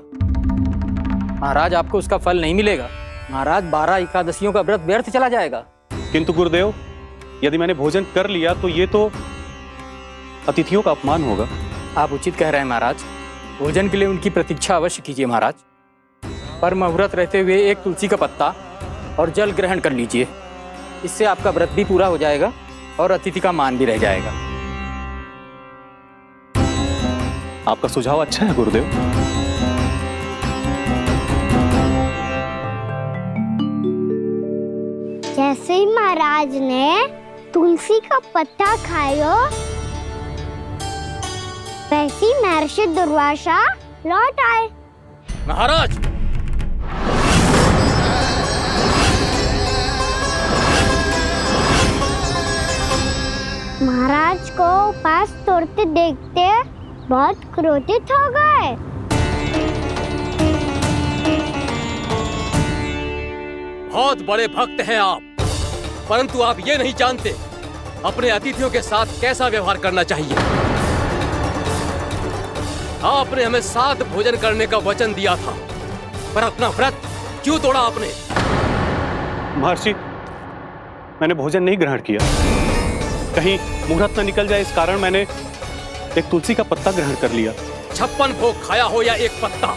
महाराज, आपको उसका फल नहीं मिलेगा। महाराज, 12 एकादशियों का व्रत व्यर्थ चला जाएगा। किंतु गुरुदेव, यदि मैंने भोजन कर लिया तो ये तो अतिथियों का अपमान होगा। आप उचित कह रहे हैं महाराज। भोजन के लिए उनकी प्रतीक्षा अवश्य कीजिए महाराज। पर मुहूर्त रहते हुए एक तुलसी का पत्ता और जल ग्रहण कर लीजिए। इससे आपका व्रत भी पूरा हो जाएगा और अतिथि का मान भी रह जाएगा। आपका सुझाव अच्छा है गुरुदेव। जैसे ही महाराज ने तुलसी का पत्ता खाया, वैसे ही महर्षि दुर्वासा लौट आए। महाराज, महाराज को उपास तोड़ते देखते बहुत क्रोधित हो गए। बहुत बड़े भक्त हैं आप, परंतु आप ये नहीं जानते अपने अतिथियों के साथ कैसा व्यवहार करना चाहिए। आपने हमें साथ भोजन करने का वचन दिया था, पर अपना व्रत क्यों तोड़ा आपने? महर्षि, मैंने भोजन नहीं ग्रहण किया। कहीं मुहूर्त न निकल जाए इस कारण मैंने एक तुलसी का पत्ता ग्रहण कर लिया। 56 भोग खाया हो या एक पत्ता,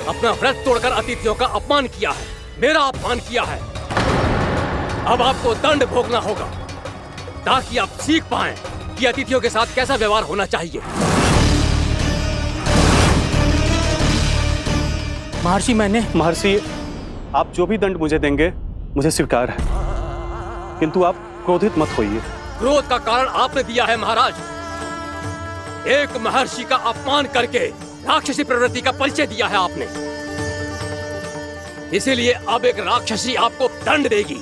अपना व्रत तोड़कर अतिथियों का अपमान किया है, मेरा अपमान किया है। अब आपको दंड भोगना होगा ताकि आप सीख पाएं कि अतिथियों के साथ कैसा व्यवहार होना चाहिए। महर्षि, महर्षि, आप जो भी दंड मुझे देंगे मुझे स्वीकार है, किंतु आप क्रोधित मत होइए। क्रोध का कारण आपने दिया है महाराज। एक महर्षि का अपमान करके राक्षसी प्रवृत्ति का परिचय दिया है आपने। इसीलिए अब एक राक्षसी आपको दंड देगी।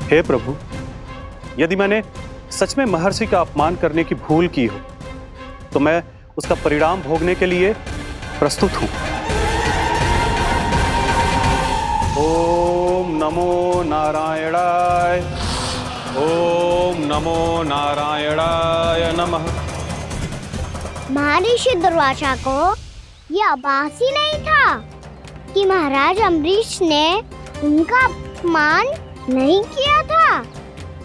हे प्रभु, यदि मैंने सच में महर्षि का अपमान करने की भूल की हो तो मैं उसका परिणाम भोगने के लिए प्रस्तुत हूं। ओम नमो नारायणाय, ओम नमो नारायणाय नमः। महर्षि दुर्वासा को यह आभास ही नहीं था कि महाराज अम्बरीश ने उनका अपमान नहीं किया था।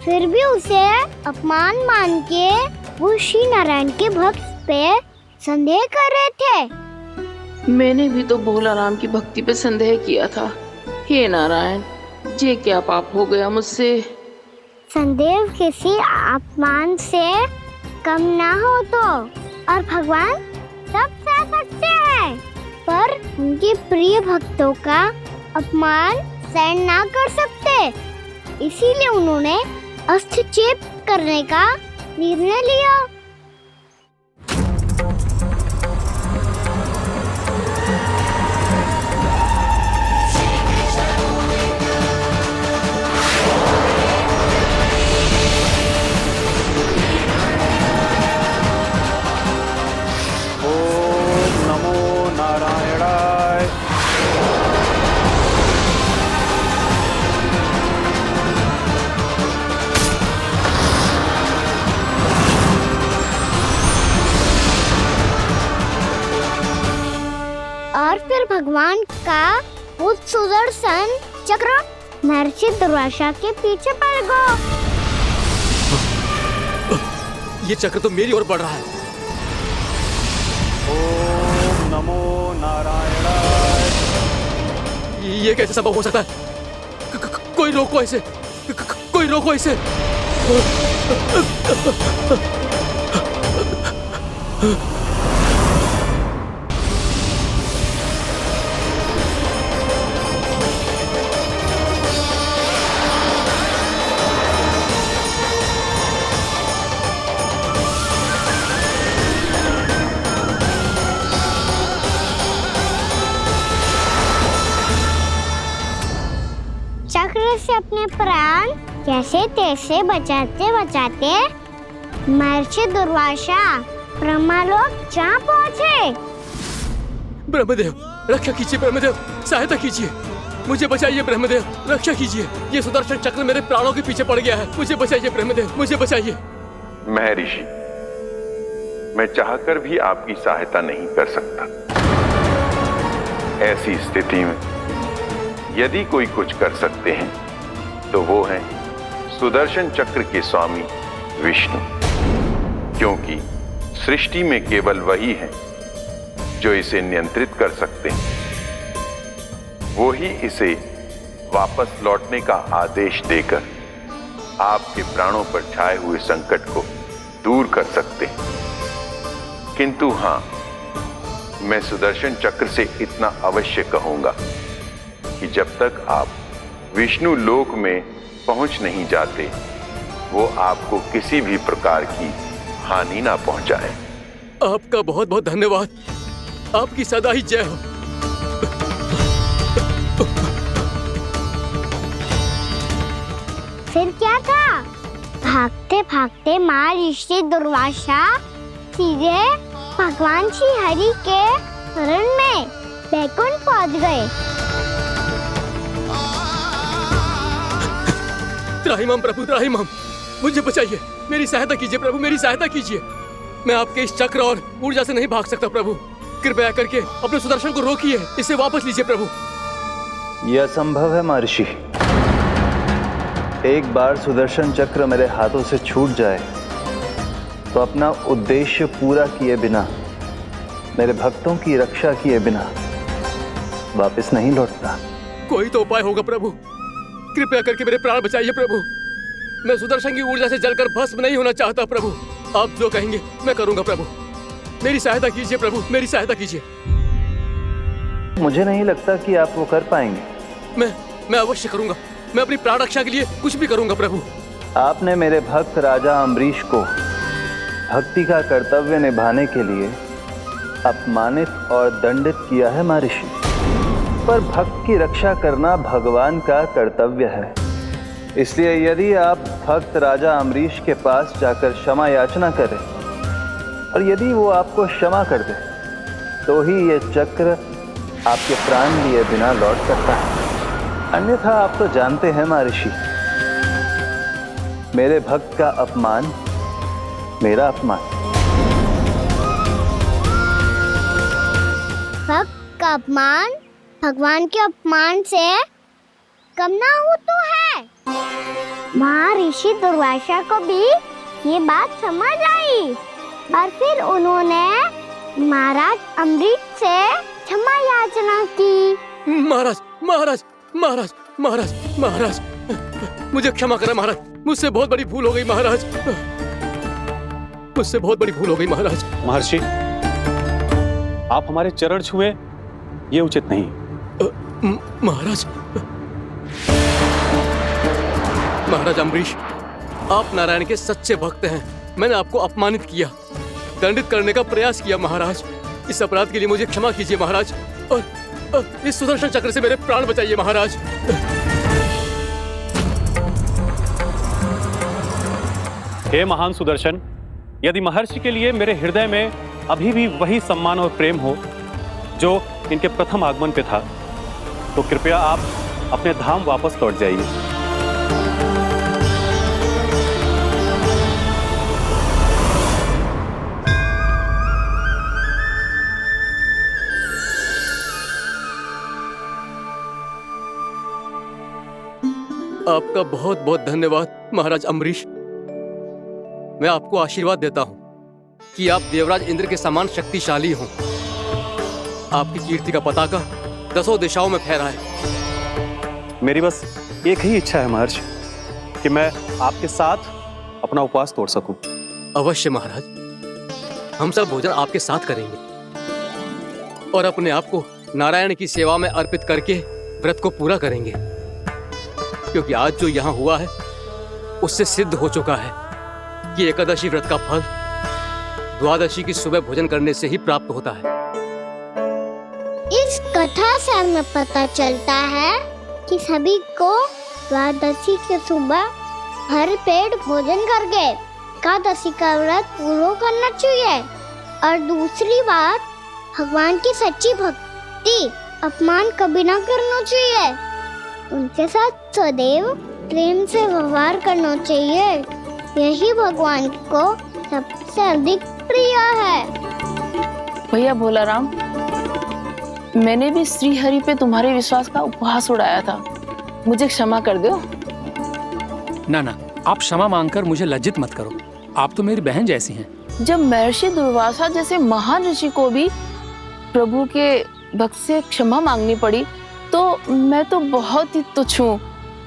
फिर भी उसे अपमान मान के वो श्री नारायण के भक्त पे संदेह कर रहे थे। मैंने भी तो भोला राम की भक्ति पे संदेह किया था। हे नारायण, ये क्या पाप हो गया मुझसे। संदेह किसी अपमान से कम ना हो तो, और भगवान सब सह सकते हैं, पर उनके प्रिय भक्तों का अपमान सहन ना कर सकते। इसीलिए उन्होंने हस्तक्षेप करने का निर्णय लिया। ओम नमो नारायणाय। और फिर भगवान का वो सुदर्शन चक्र महर्षि दुर्वासा के पीछे पड़ गया। ये चक्र तो मेरी ओर बढ़ रहा है। ओम नमो नारायणाय। ये कैसे संभव हो सकता है? कोई रोको इसे, कोई रोको इसे। चक्र से अपने प्राण कैसे तैसे बचाते बचाते महर्षि दुर्वासा ब्रह्मलोक जा पहुँचे। ब्रह्मदेव, रक्षा कीजिए। ब्रह्मदेव, सहायता कीजिए। मुझे बचाइए ब्रह्मदेव, रक्षा कीजिए। ये सुदर्शन चक्र मेरे प्राणों के पीछे पड़ गया है। मुझे बचाइए ब्रह्मदेव, मुझे बचाइए। महर्षि, मैं चाहकर भी आपकी सहायता नहीं कर सकता। ऐसी स्थिति में यदि कोई कुछ कर सकते हैं तो वो है सुदर्शन चक्र के स्वामी विष्णु, क्योंकि सृष्टि में केवल वही है जो इसे नियंत्रित कर सकते हैं। वो ही इसे वापस लौटने का आदेश देकर आपके प्राणों पर छाए हुए संकट को दूर कर सकते हैं। किंतु हां, मैं सुदर्शन चक्र से इतना अवश्य कहूंगा कि जब तक आप विष्णु लोक में पहुंच नहीं जाते, वो आपको किसी भी प्रकार की हानि ना पहुंचाए। आपका बहुत बहुत धन्यवाद। आपकी सदा ही जय हो। फिर क्या था? भागते भागते महर्षि दुर्वासा सीधे भगवान श्री हरि के शरण में बैकुंठ पहुंच गए। त्राहिमाम प्रभु, त्राहिमाम, मुझे बचाइए। मेरी सहायता कीजिए प्रभु, मेरी सहायता कीजिए। मैं आपके इस चक्र और ऊर्जा से नहीं भाग सकता प्रभु। कृपया करके अपने सुदर्शन को रोकिए, इसे वापस लीजिए प्रभु। यह असंभव है महर्षि। एक बार सुदर्शन चक्र मेरे हाथों से छूट जाए तो अपना उद्देश्य पूरा किए बिना, मेरे भक्तों की रक्षा किए बिना वापस नहीं लौटता। कोई तो उपाय होगा प्रभु, कृपया करके मेरे प्राण बचाइए प्रभु। मैं सुदर्शन की ऊर्जा से जलकर भस्म नहीं होना चाहता प्रभु। आप जो कहेंगे मैं करूंगा प्रभु। मेरी सहायता कीजिए प्रभु, मेरी सहायता कीजिए। मुझे नहीं लगता कि आप वो कर पाएंगे। मैं अवश्य करूंगा। मैं अपनी प्राण रक्षा के लिए कुछ भी करूंगा प्रभु। आपने मेरे भक्त राजा अम्बरीश को भक्ति का कर्तव्य निभाने के लिए अपमानित और दंडित किया है महर्षि, पर भक्त की रक्षा करना भगवान का कर्तव्य है। इसलिए यदि आप भक्त राजा अम्बरीश के पास जाकर क्षमा याचना करें और यदि वो आपको क्षमा कर दे तो ही ये चक्र आपके प्राण लिए बिना लौट सकता है। अन्यथा आप तो जानते हैं महर्षि, मेरे भक्त का अपमान मेरा अपमान। भक्त का अपमान भगवान के अपमान से कम ना हो तो है। महर्षि दुर्वासा को भी ये बात समझ आई और फिर उन्होंने महाराज अम्बरीश से क्षमा याचना की। महाराज महाराज महाराज महाराज महाराज मुझे क्षमा करें महाराज, मुझसे बहुत बड़ी भूल हो गई महाराज, मुझसे बहुत बड़ी भूल हो गई महाराज। महर्षि, आप हमारे चरण छुए ये उचित नहीं। महाराज महाराज अम्बरीश, आप नारायण के सच्चे भक्त हैं। मैंने आपको अपमानित किया, दंडित करने का प्रयास किया महाराज। इस अपराध के लिए मुझे क्षमा कीजिए महाराज, और इस सुदर्शन चक्र से मेरे प्राण बचाइए महाराज। हे महान सुदर्शन, यदि महर्षि के लिए मेरे हृदय में अभी भी वही सम्मान और प्रेम हो जो इनके प्रथम आगमन पे था, तो कृपया आप अपने धाम वापस लौट जाइए। आपका बहुत बहुत धन्यवाद महाराज अम्बरीश। मैं आपको आशीर्वाद देता हूं कि आप देवराज इंद्र के समान शक्तिशाली हों। आपकी कीर्ति का पताका 10 दिशाओं में फहराए। मेरी बस एक ही इच्छा है महर्षि, कि मैं आपके साथ अपना उपवास तोड़ सकूं। अवश्य महाराज, हम सब भोजन आपके साथ करेंगे और अपने आप को नारायण की सेवा में अर्पित करके व्रत को पूरा करेंगे, क्योंकि आज जो यहाँ हुआ है उससे सिद्ध हो चुका है कि एकादशी व्रत का फल द्वादशी की सुबह भोजन करने से ही प्राप्त होता है। इस कथा से हमें पता चलता है कि सभी को द्वादशी के सुबह भर पेट भोजन करके एकादशी का व्रत पूरा करना चाहिए। और दूसरी बात, भगवान की सच्ची भक्ति अपमान कभी ना करना चाहिए। उनके साथ सदैव प्रेम से व्यवहार करना चाहिए। यही भगवान को सबसे अधिक प्रिय है। भैया भोलाराम, मैंने भी श्री हरि पे तुम्हारे विश्वास का उपहास उड़ाया था, मुझे क्षमा कर दो। ना ना, आप क्षमा मांगकर मुझे लज्जित मत करो। आप तो मेरी बहन जैसी हैं। जब महर्षि दुर्वासा जैसे महान ऋषि को भी प्रभु के भक्त से क्षमा मांगनी पड़ी, तो मैं तो बहुत ही तुच्छ हूँ।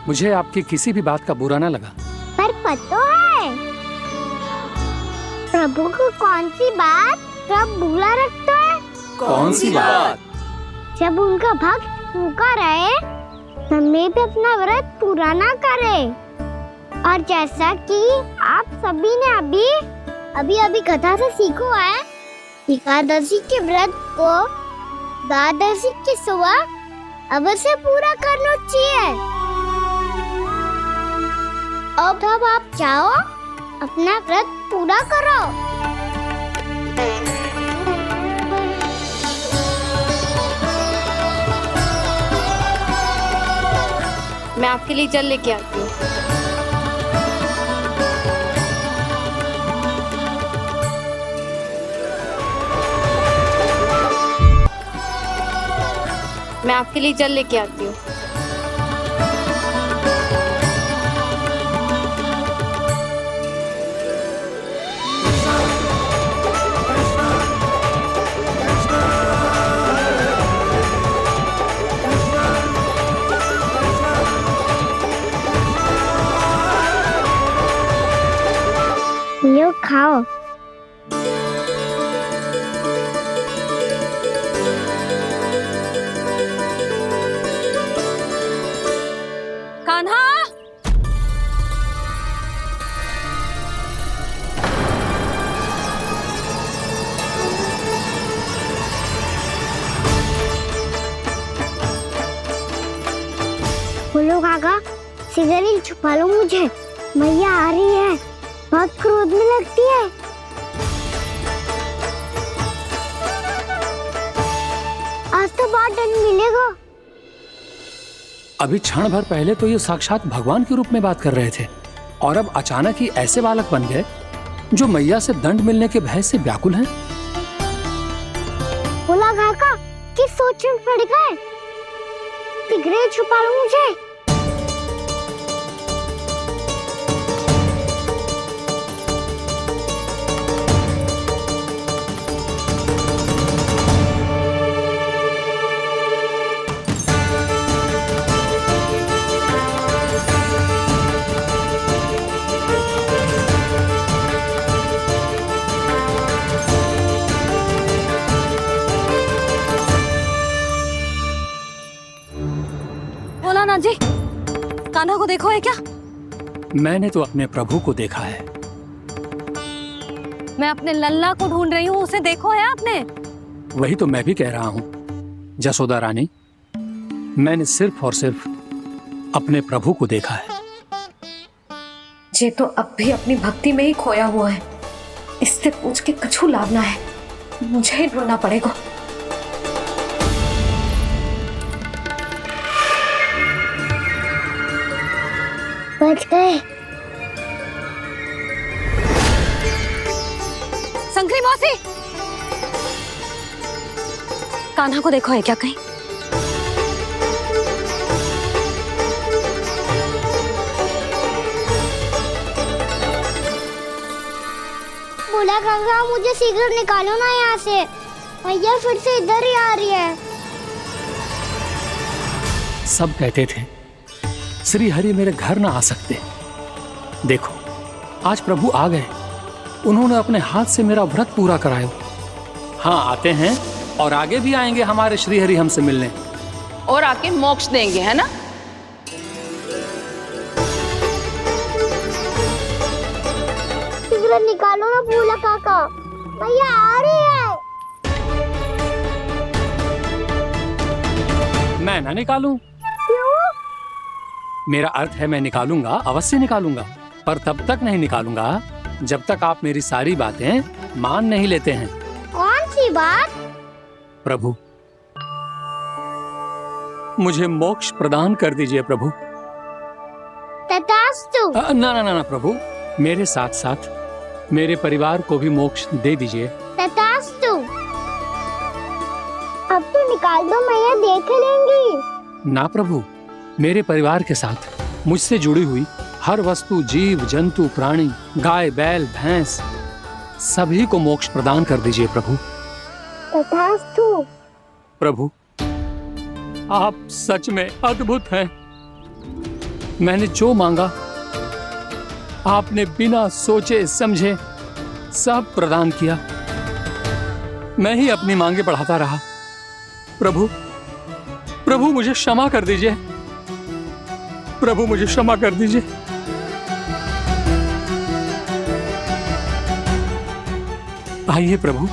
मुझे आपकी किसी भी बात का बुरा ना लगा। पर पता है प्रभु को कौन सी बात कब बुरा रखता है? कौन सी बात? जब उनका भक्त भूखा रहे, हमें भी अपना व्रत पूरा ना करे। और जैसा कि आप सभी ने अभी कथा से सीखो है, एकादशी के व्रत को द्वादशी की सुबह अवश्य पूरा करना चाहिए। अब आप जाओ, अपना व्रत पूरा करो। मैं आपके लिए जल लेके आती हूँ। मैं आपके लिए जल लेके आती हूँ। खाओ। कान्हा, बोलो काका, सिगरेट छुपा लो मुझे, मैया आ रही है, बहुत क्रोध में लगती है। आज तो बहुत दंड मिलेगा। अभी क्षण भर पहले तो ये साक्षात भगवान के रूप में बात कर रहे थे और अब अचानक ही ऐसे बालक बन गए जो मैया से दंड मिलने के भय से व्याकुल हैं। बोला काका, किस सोच में पड़ गए? सिगरेट छुपा लो मुझे। भोलानाथ जी, कान्हा को देखो है क्या? मैंने तो अपने प्रभु को देखा है। मैं अपने लल्ला को ढूंढ रही हूँ, उसे देखो है आपने? वही तो मैं भी कह रहा हूँ जसोदा रानी, मैंने सिर्फ और सिर्फ अपने प्रभु को देखा है। ये तो अब भी अपनी भक्ति में ही खोया हुआ है, इससे पूछ के कछु लाभ ना है, मुझे ही ढूंढना पड़ेगा। बच गए। संकरी मौसी, कान्हा को देखो है क्या कहीं? बोला काका, मुझे सिगरेट निकालो ना यहाँ से, मैया फिर से इधर ही आ रही है। सब कहते थे श्री हरि मेरे घर ना आ सकते। देखो आज प्रभु आ गए, उन्होंने अपने हाथ से मेरा व्रत पूरा कराया। हाँ, आते हैं और आगे भी आएंगे हमारे श्री हरि हमसे मिलने और आके मोक्ष देंगे, है ना? सिगरेट निकालो ना बोला काका, मैया आ रही है। मैं ना निकालूं? क्यों? मेरा अर्थ है मैं निकालूंगा, अवश्य निकालूंगा, पर तब तक नहीं निकालूंगा जब तक आप मेरी सारी बातें मान नहीं लेते हैं। कौन सी बात? प्रभु, मुझे मोक्ष प्रदान कर दीजिए प्रभु। तथास्तु। ना ना ना ना प्रभु, मेरे साथ साथ मेरे परिवार को भी मोक्ष दे दीजिए। तथास्तु। अब तो निकाल दो, मैया देख लेंगी। ना प्रभु, मेरे परिवार के साथ मुझसे जुड़ी हुई हर वस्तु, जीव जंतु, प्राणी, गाय बैल भैंस, सभी को मोक्ष प्रदान कर दीजिए प्रभु। तथास्तु। प्रभु, आप सच में अद्भुत हैं। मैंने जो मांगा आपने बिना सोचे समझे सब प्रदान किया। मैं ही अपनी मांगे बढ़ाता रहा। प्रभु, प्रभु मुझे क्षमा कर दीजिए। प्रभु मुझे क्षमा कर दीजिए। आइए प्रभु।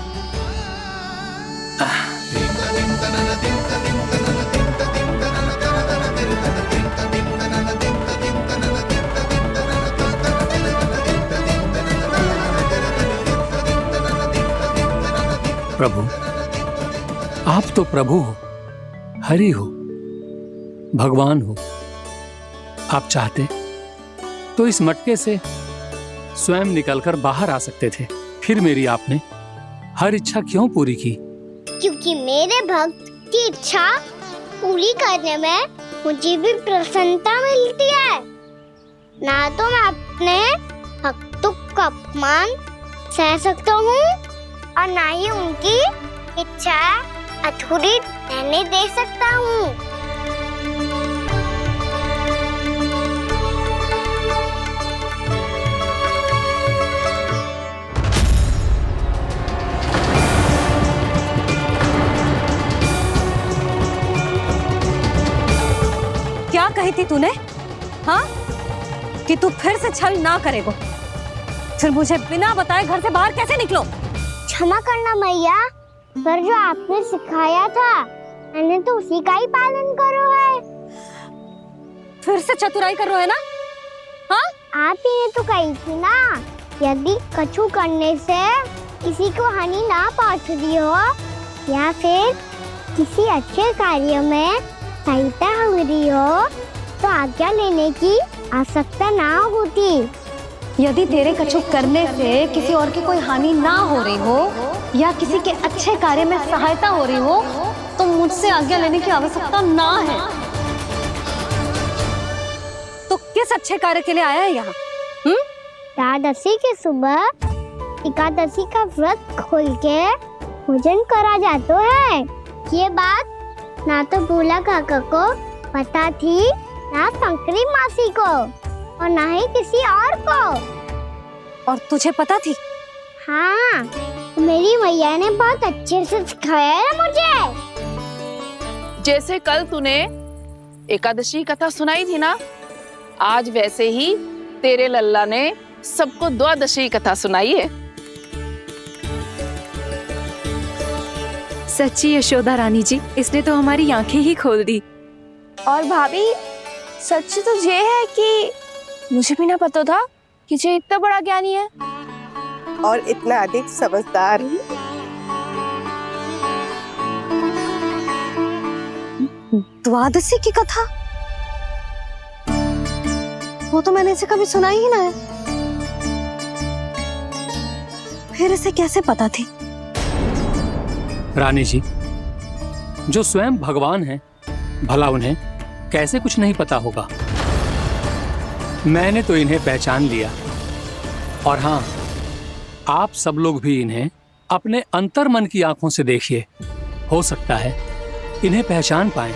प्रभु, आप तो प्रभु हो, हरि हो, भगवान हो। आप चाहते तो इस मटके से स्वयं निकलकर बाहर आ सकते थे, फिर मेरी आपने हर इच्छा क्यों पूरी की? क्योंकि मेरे भक्त की इच्छा पूरी करने में मुझे भी प्रसन्नता मिलती है। ना तो मैं अपने भक्तों का अपमान सह सकता हूँ और ना ही उनकी इच्छा अधूरी रहने दे सकता हूँ। थी तूने? हाँ, कि तू फिर से छल ना करेगा। फिर मुझे बिना बताए घर से बाहर कैसे निकलो? क्षमा करना मैया, पर जो आपने सिखाया था मैंने तो उसी का ही पालन करो है। फिर से चतुराई कर रहे हो है ना? हाँ, आप ही ने तो कही थी ना, यदि कछु करने से किसी को हानि ना पहुंचती हो या फिर किसी अच्छे कार्य में सहायता हो रही हो तो आज्ञा लेने की आवश्यकता ना होती। यदि तेरे कछु करने से किसी और की कोई हानि ना हो रही हो या किसी के अच्छे कार्य में सहायता हो रही हो तो मुझसे आज्ञा लेने की आवश्यकता ना है। तो किस अच्छे कार्य के लिए आया है यहाँ? द्वादशी के सुबह एकादशी का व्रत खोल के भोजन करा जाता है। ये बात ना तो भोला काका को पता थी, ना शंकरी मासी को और ना ही किसी और को। और तुझे पता थी? हाँ, मेरी मैया ने बहुत अच्छे से सिखाया है मुझे। जैसे कल तूने एकादशी कथा सुनाई थी ना, आज वैसे ही तेरे लल्ला ने सबको द्वादशी कथा सुनाई है। सच्ची यशोदा रानी जी, इसने तो हमारी आंखें ही खोल दी। और भाभी, सच तो ये है कि मुझे भी ना पता था कि ये इतना बड़ा ज्ञानी है और इतना अधिक समझदार। द्वादशी की कथा? वो तो मैंने इसे कभी सुना ही ना है। फिर इसे कैसे पता थी? रानी जी, जो स्वयं भगवान हैं, भला उन्हें कैसे कुछ नहीं पता होगा। मैंने तो इन्हें पहचान लिया। और हाँ, आप सब लोग भी इन्हें अपने अंतर मन की आंखों से देखिए, हो सकता है इन्हें पहचान पाएं।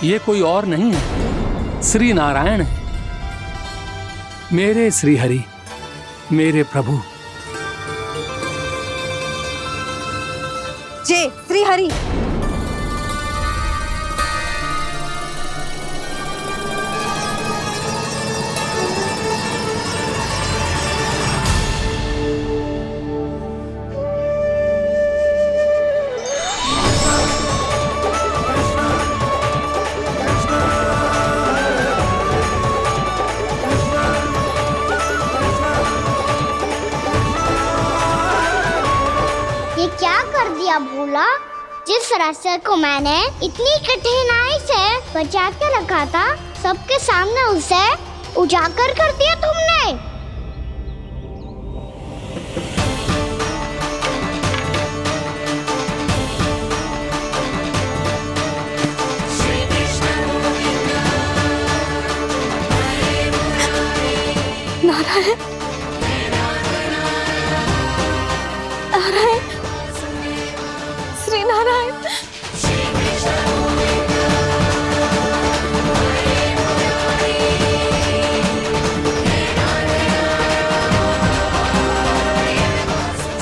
ये कोई और नहीं है, श्री नारायण है, मेरे श्री हरि, मेरे प्रभु। जय श्री हरि। ये क्या कर दिया भोला? जिस रास्ते को मैंने इतनी कठिनाई से बचा के रखा था, सबके सामने उसे उजागर कर दिया तुमने। नारायण, नारायण, श्री नारायण।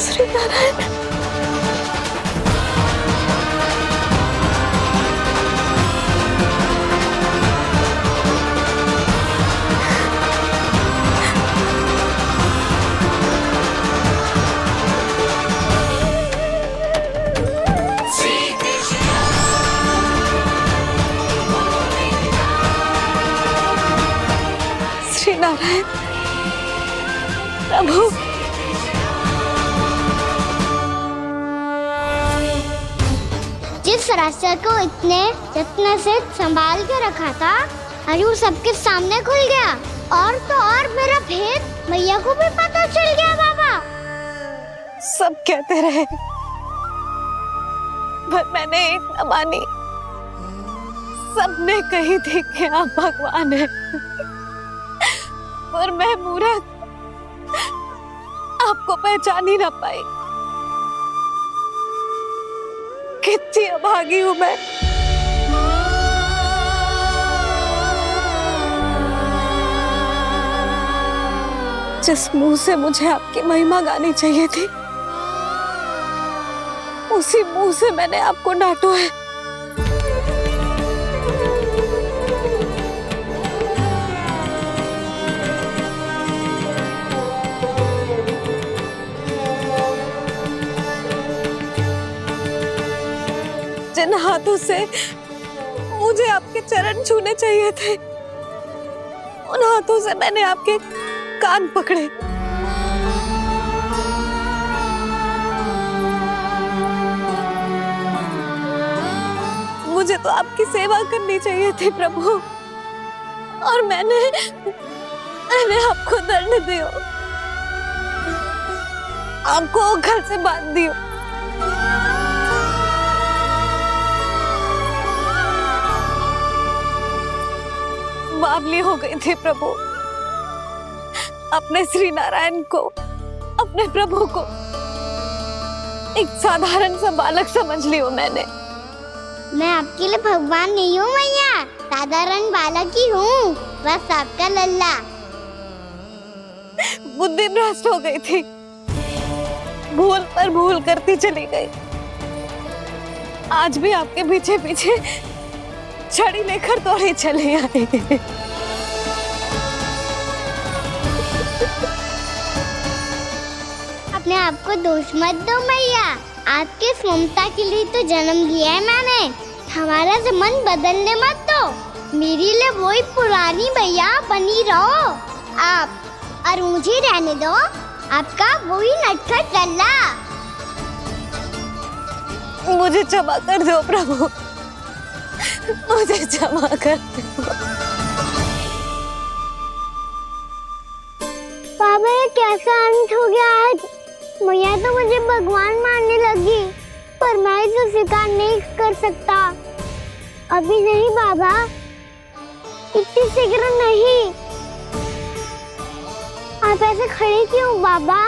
श्री नारायण। श्री नारायण प्रभु। जिस रास्ते को इतने यत्न से संभाल के रखा था, आज वो सबके सामने खुल गया। और तो और मेरा भेद मैया को भी पता चल गया। बाबा सब कहते रहे पर मैंने एक न मानी। सबने कही थी कि आप भगवान हैं, पर मैं मूर्ख आपको पहचान ही ना पाई। कितनी अभागी हूं मैं। जिस मुंह से मुझे आपकी महिमा गानी चाहिए थी, उसी मुंह से मैंने आपको डांटा है। जिन हाथों से मुझे आपके चरण छूने चाहिए थे, उन हाथों से मैंने आपके कान पकड़े। मुझे तो आपकी सेवा करनी चाहिए थी प्रभु, और मैंने आपको दंड दियो, आपको घर से बांध दियो। बावली हो गई थी प्रभु, अपने श्री नारायण को, अपने प्रभु को एक साधारण सा बालक समझ लियो मैंने। मैं आपके लिए भगवान नहीं हूँ मैया, साधारण बालक ही हूँ, बस आपका लल्ला। बुद्धि भ्रष्ट हो गई थी, भूल पर भूल करती चली गई। आज भी आपके पीछे पीछे छड़ी लेकर दौड़े चले आए। अपने आप को दोष मत दो मैया, आपके इस ममता के लिए तो जन्म लिया है मैंने। हमारा से मन बदलने मत दो, मेरे लिए वही पुरानी मैया बनी रहो आप, और मुझे रहने दो आपका वही नटखट लल्ला। मुझे क्षमा कर दो प्रभु, मुझे क्षमा कर दो। बाबा ये कैसा अंत हो गया आज? मैया तो मुझे भगवान मानने लगी, पर मैं इसे स्वीकार नहीं कर सकता। अभी नहीं बाबा, इतनी शीघ्र नहीं। आप ऐसे खड़े क्यों बाबा?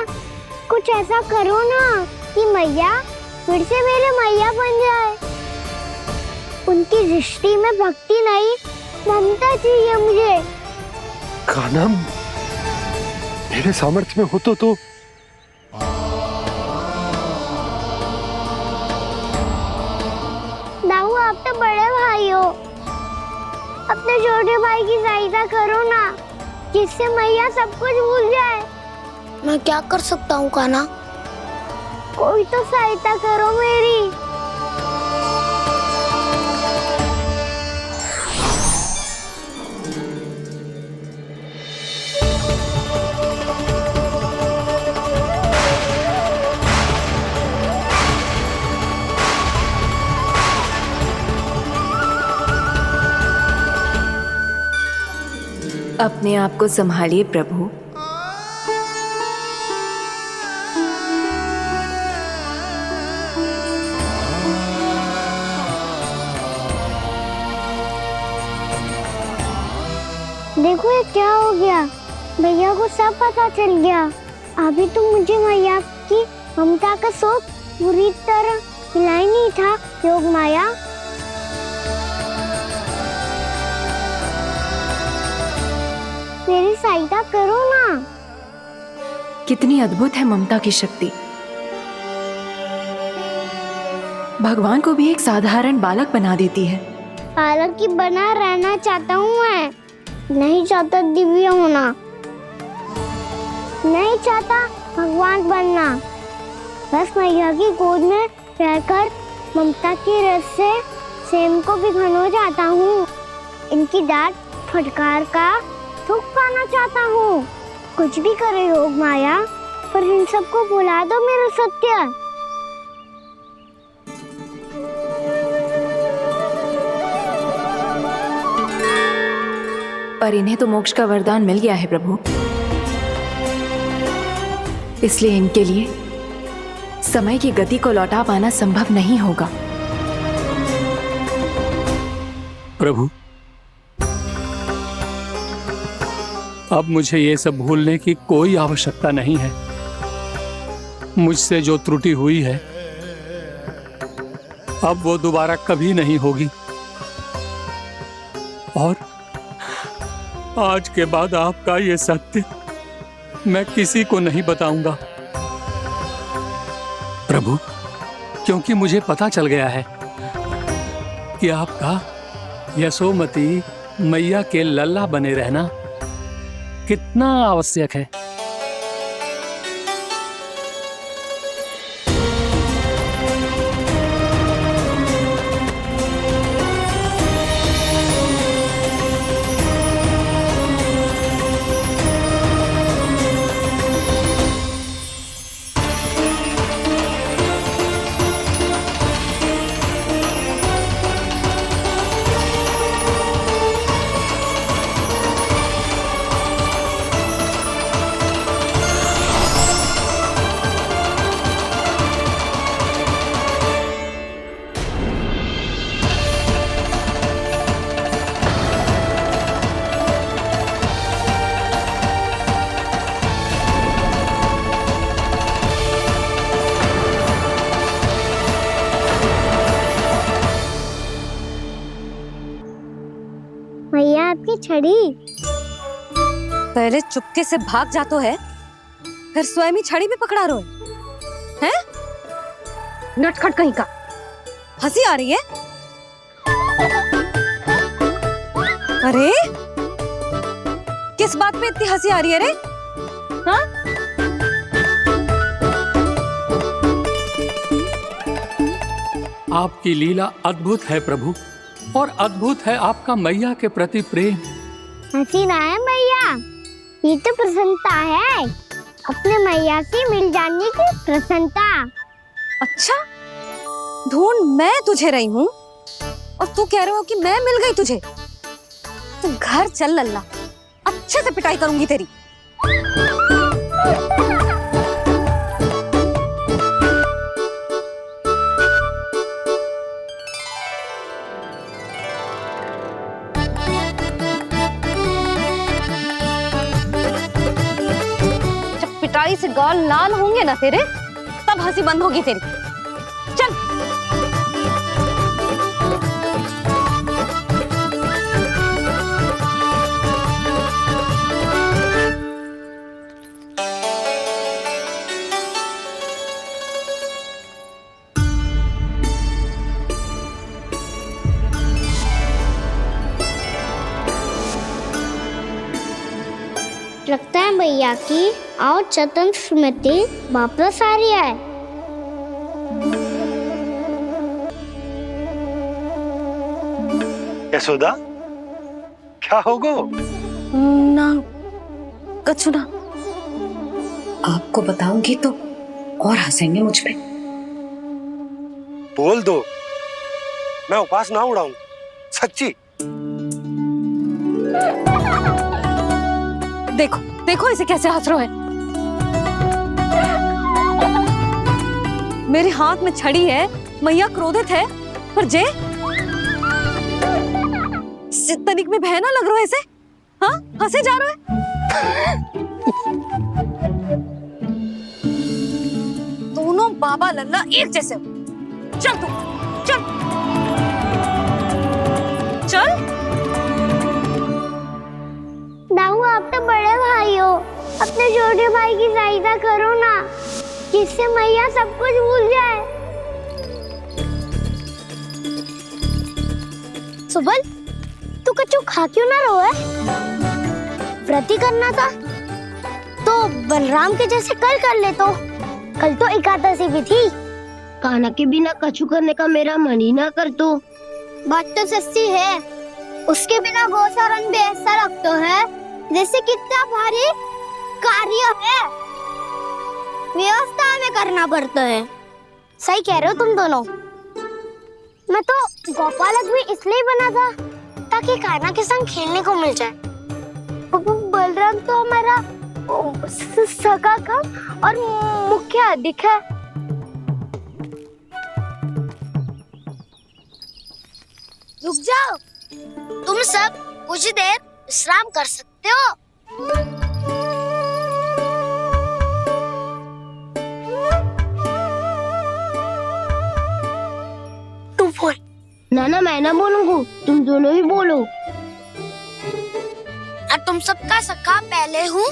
कुछ ऐसा करो ना कि मैया फिर से मेरे मैया बन जाए। उनकी दृष्टि में भक्ति नहीं, ममता चाहिए मुझे। कान्हा, मेरे सामर्थ्य में हो तो दाऊ, आप तो बड़े भाई हो, अपने छोटे भाई की सहायता करो ना, जिससे मैया सब कुछ भूल जाए। मैं क्या कर सकता हूँ कान्हा? कोई तो सहायता करो मेरी। अपने आप को संभालिए प्रभु। देखो ये क्या हो गया, भैया को सब पता चल गया। अभी तो मुझे मैया की ममता का शौक पूरी तरह हिला ही नहीं था। योग माया, मेरी सहायता करो ना। कितनी अद्भुत है ममता की शक्ति। भगवान को भी एक साधारण बालक बना देती है। बालक की बना रहना चाहता हूँ मैं, नहीं चाहता दिव्य होना, नहीं चाहता भगवान बनना। बस मैया की गोद में रहकर ममता की रस से सेम को भिगो जाता हूँ। इनकी डांट फटकार का सुख पाना चाहता हूँ। कुछ भी करे योग माया, पर इन सबको भुला दो मेरा सत्य। पर इन्हें तो मोक्ष का वरदान मिल गया है प्रभु, इसलिए इनके लिए समय की गति को लौटा पाना संभव नहीं होगा। प्रभु, अब मुझे ये सब भूलने की कोई आवश्यकता नहीं है। मुझसे जो त्रुटि हुई है अब वो दोबारा कभी नहीं होगी, और आज के बाद आपका ये सत्य मैं किसी को नहीं बताऊंगा प्रभु, क्योंकि मुझे पता चल गया है कि आपका यशोमती मैया के लल्ला बने रहना कितना आवश्यक है। छड़ी। पहले चुपके से भाग जातो है, फिर स्वयं ही छड़ी भी पकड़ा रोए हैं? नटखट कहीं का। हंसी आ रही है? अरे किस बात पे इतनी हंसी आ रही है रे? हाँ? आपकी लीला अद्भुत है प्रभु, और अद्भुत है आपका मैया के प्रति प्रेम। हंसी ना है मैया, ये तो प्रसन्नता है, अपने मैया से मिल जाने की प्रसन्नता। अच्छा, ढूंढ मैं तुझे रही हूँ और तू कह रहे हो कि मैं मिल गई तुझे। तू घर चल लल्ला, अच्छे से पिटाई करूंगी तेरी। जब पिटाई से गाल लाल होंगे ना तेरे, तब हंसी बंद होगी तेरी। चल। लगता है भैया की और चतन स्मृति वापस आ रही है। यशोदा, क्या होगो? ना कछु ना। आपको बताऊंगी तो और हंसेंगे मुझ पे। बोल दो, मैं उपास ना उड़ाऊं, सच्ची। देखो देखो इसे कैसे हंस रहा है। मेरे हाथ में छड़ी है, मैया क्रोधित है, पर जे तनिक में बहना लग रहा है इसे। हाँ, हंसे जा रहा है। दोनों बाबा लल्ला एक जैसे हो। चल तू, चल चल। दाऊ, आप तो बड़े भाई हो, अपने छोटे भाई की सहायता करो ना, जिससे मैया सब कुछ भूल जाए। सुबल, तू कच्चू खा क्यों ना रो है? व्रत ही करना था तो बलराम के जैसे कल कर ले। तो कल तो एकादशी भी थी। खाना के बिना कछु करने का मेरा मन ही ना कर। तो बात तो सच्ची है, उसके बिना गोचारण भी ऐसा लगता है जैसे कितना भारी कार्य है, व्यवस्था में करना पड़ता है। सही कह रहे हो तुम दोनों। मैं तो गोपालक भी इसलिए बना था ताकि कान्हा के संग खेलने को मिल जाए। बलराम तो हमारा सगा कम और मुख्य अधिक है। रुक जाओ, तुम सब कुछ देर विश्राम कर सकते हो। तू बोल। ना मैं ना बोलूंगा, तुम दोनों ही बोलो। और तुम सबका सखा पहले हूँ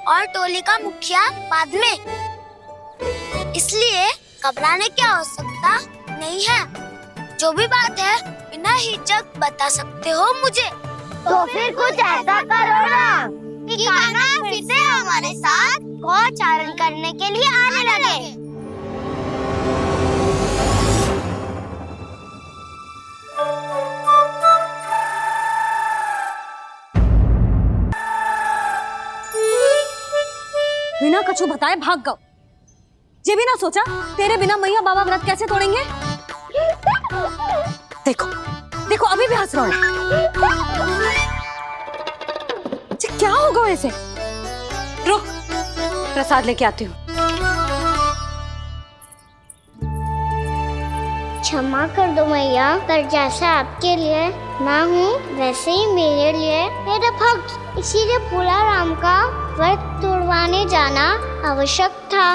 और टोली का मुखिया बाद में, इसलिए घबराने की आवश्यकता नहीं है। जो भी बात है बिना हिचक बता सकते हो मुझे। तो फिर कुछ ऐसा करो ना कि कान्हा फिर से हमारे साथ गोचारण करने के लिए आने लगे। बिना कछु बताए भाग गओ। ये भी ना सोचा तेरे बिना मैया बाबा व्रत कैसे तोड़ेंगे। देखो देखो अभी भी हंस रहा है। क्या होगा वैसे? रुक, प्रसाद लेके आती हूँ। क्षमा कर दो मैया, पर जैसा आपके लिए ना हूँ वैसे ही मेरे लिए मेरा भक्त, इसीलिए भोला राम का व्रत तोड़वाने जाना आवश्यक था।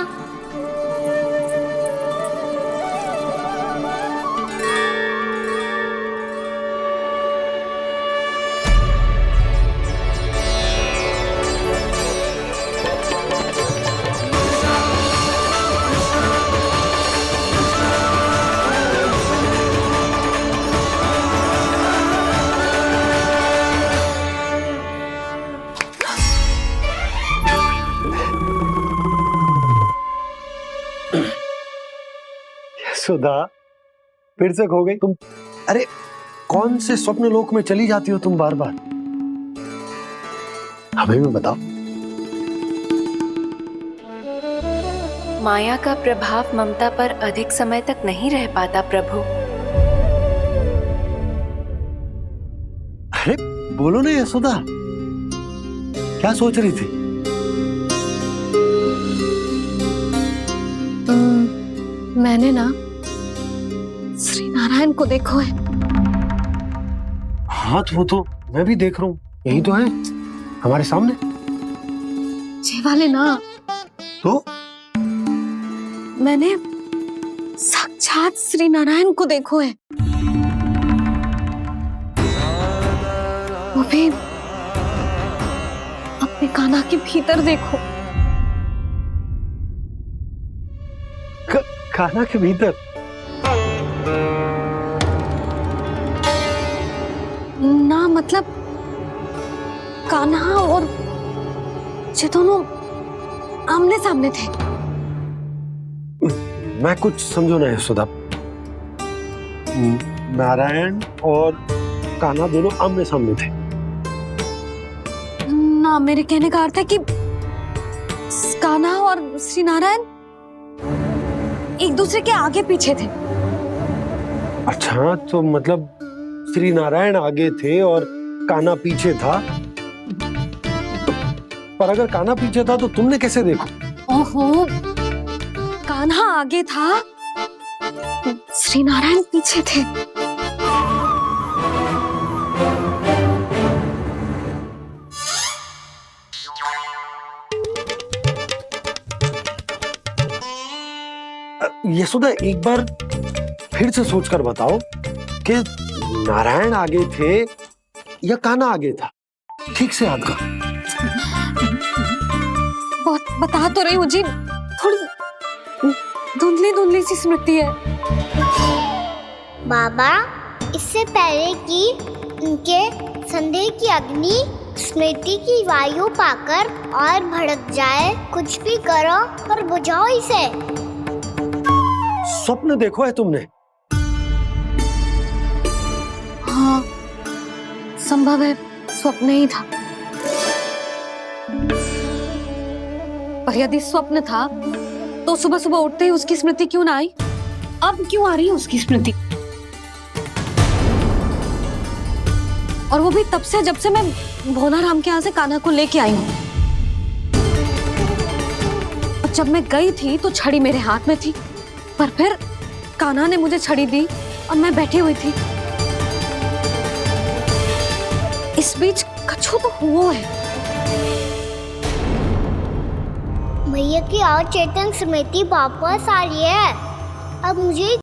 सुधा, फिर से खो गई तुम। अरे कौन से स्वप्न लोक में चली जाती हो तुम बार बार? हमें भी बताओ। माया का प्रभाव ममता पर अधिक समय तक नहीं रह पाता प्रभु। अरे बोलो ना यशोदा, क्या सोच रही थी? मैंने ना श्री नारायण को देखो है। हाँ तो वो तो मैं भी देख रहा हूँ, यही तो है हमारे सामने। ये वाले ना, तो मैंने साक्षात श्री नारायण को देखो है, वो भी अपने कान्हा के भीतर देखो। कान्हा के भीतर? ना मतलब कान्हा और ये दोनों आमने सामने थे। मैं कुछ समझो ना यशोदा। नारायण और कान्हा दोनों आमने सामने थे? ना, मेरे कहने का अर्थ है कि कान्हा और श्री नारायण एक दूसरे के आगे पीछे थे। अच्छा, तो मतलब श्री नारायण आगे थे और कान्हा पीछे था। पर अगर कान्हा पीछे था तो तुमने कैसे देखो? ओहो, कान्हा आगे था, श्री नारायण पीछे थे। यशोदा, एक बार फिर से सोचकर बताओ कि नारायण आगे थे या कान्हा आगे था? ठीक से याद करो। बहुत बता तो रही हूँ जी, थोड़ी धुंधली धुंधली सी स्मृति है। बाबा, इससे पहले कि उनके संदेह की अग्नि स्मृति की वायु पाकर और भड़क जाए, कुछ भी करो पर बुझाओ इसे। स्वप्न देखो है तुमने? हाँ, संभव है स्वप्न ही था। पर यदि स्वप्न था तो सुबह सुबह उठते ही उसकी स्मृति क्यों ना आई? अब क्यों आ रही है उसकी स्मृति? और वो भी तब से जब से मैं भोलाराम के यहाँ से कान्हा को लेके आई हूँ। और जब मैं गई थी तो छड़ी मेरे हाथ में थी, पर फिर कान्हा ने मुझे छड़ी दी और मैं बैठी हुई थी। इस बीच कछु तो हुआ है। भैया की अचेतन स्मृति वापस आ रही है। अब मुझे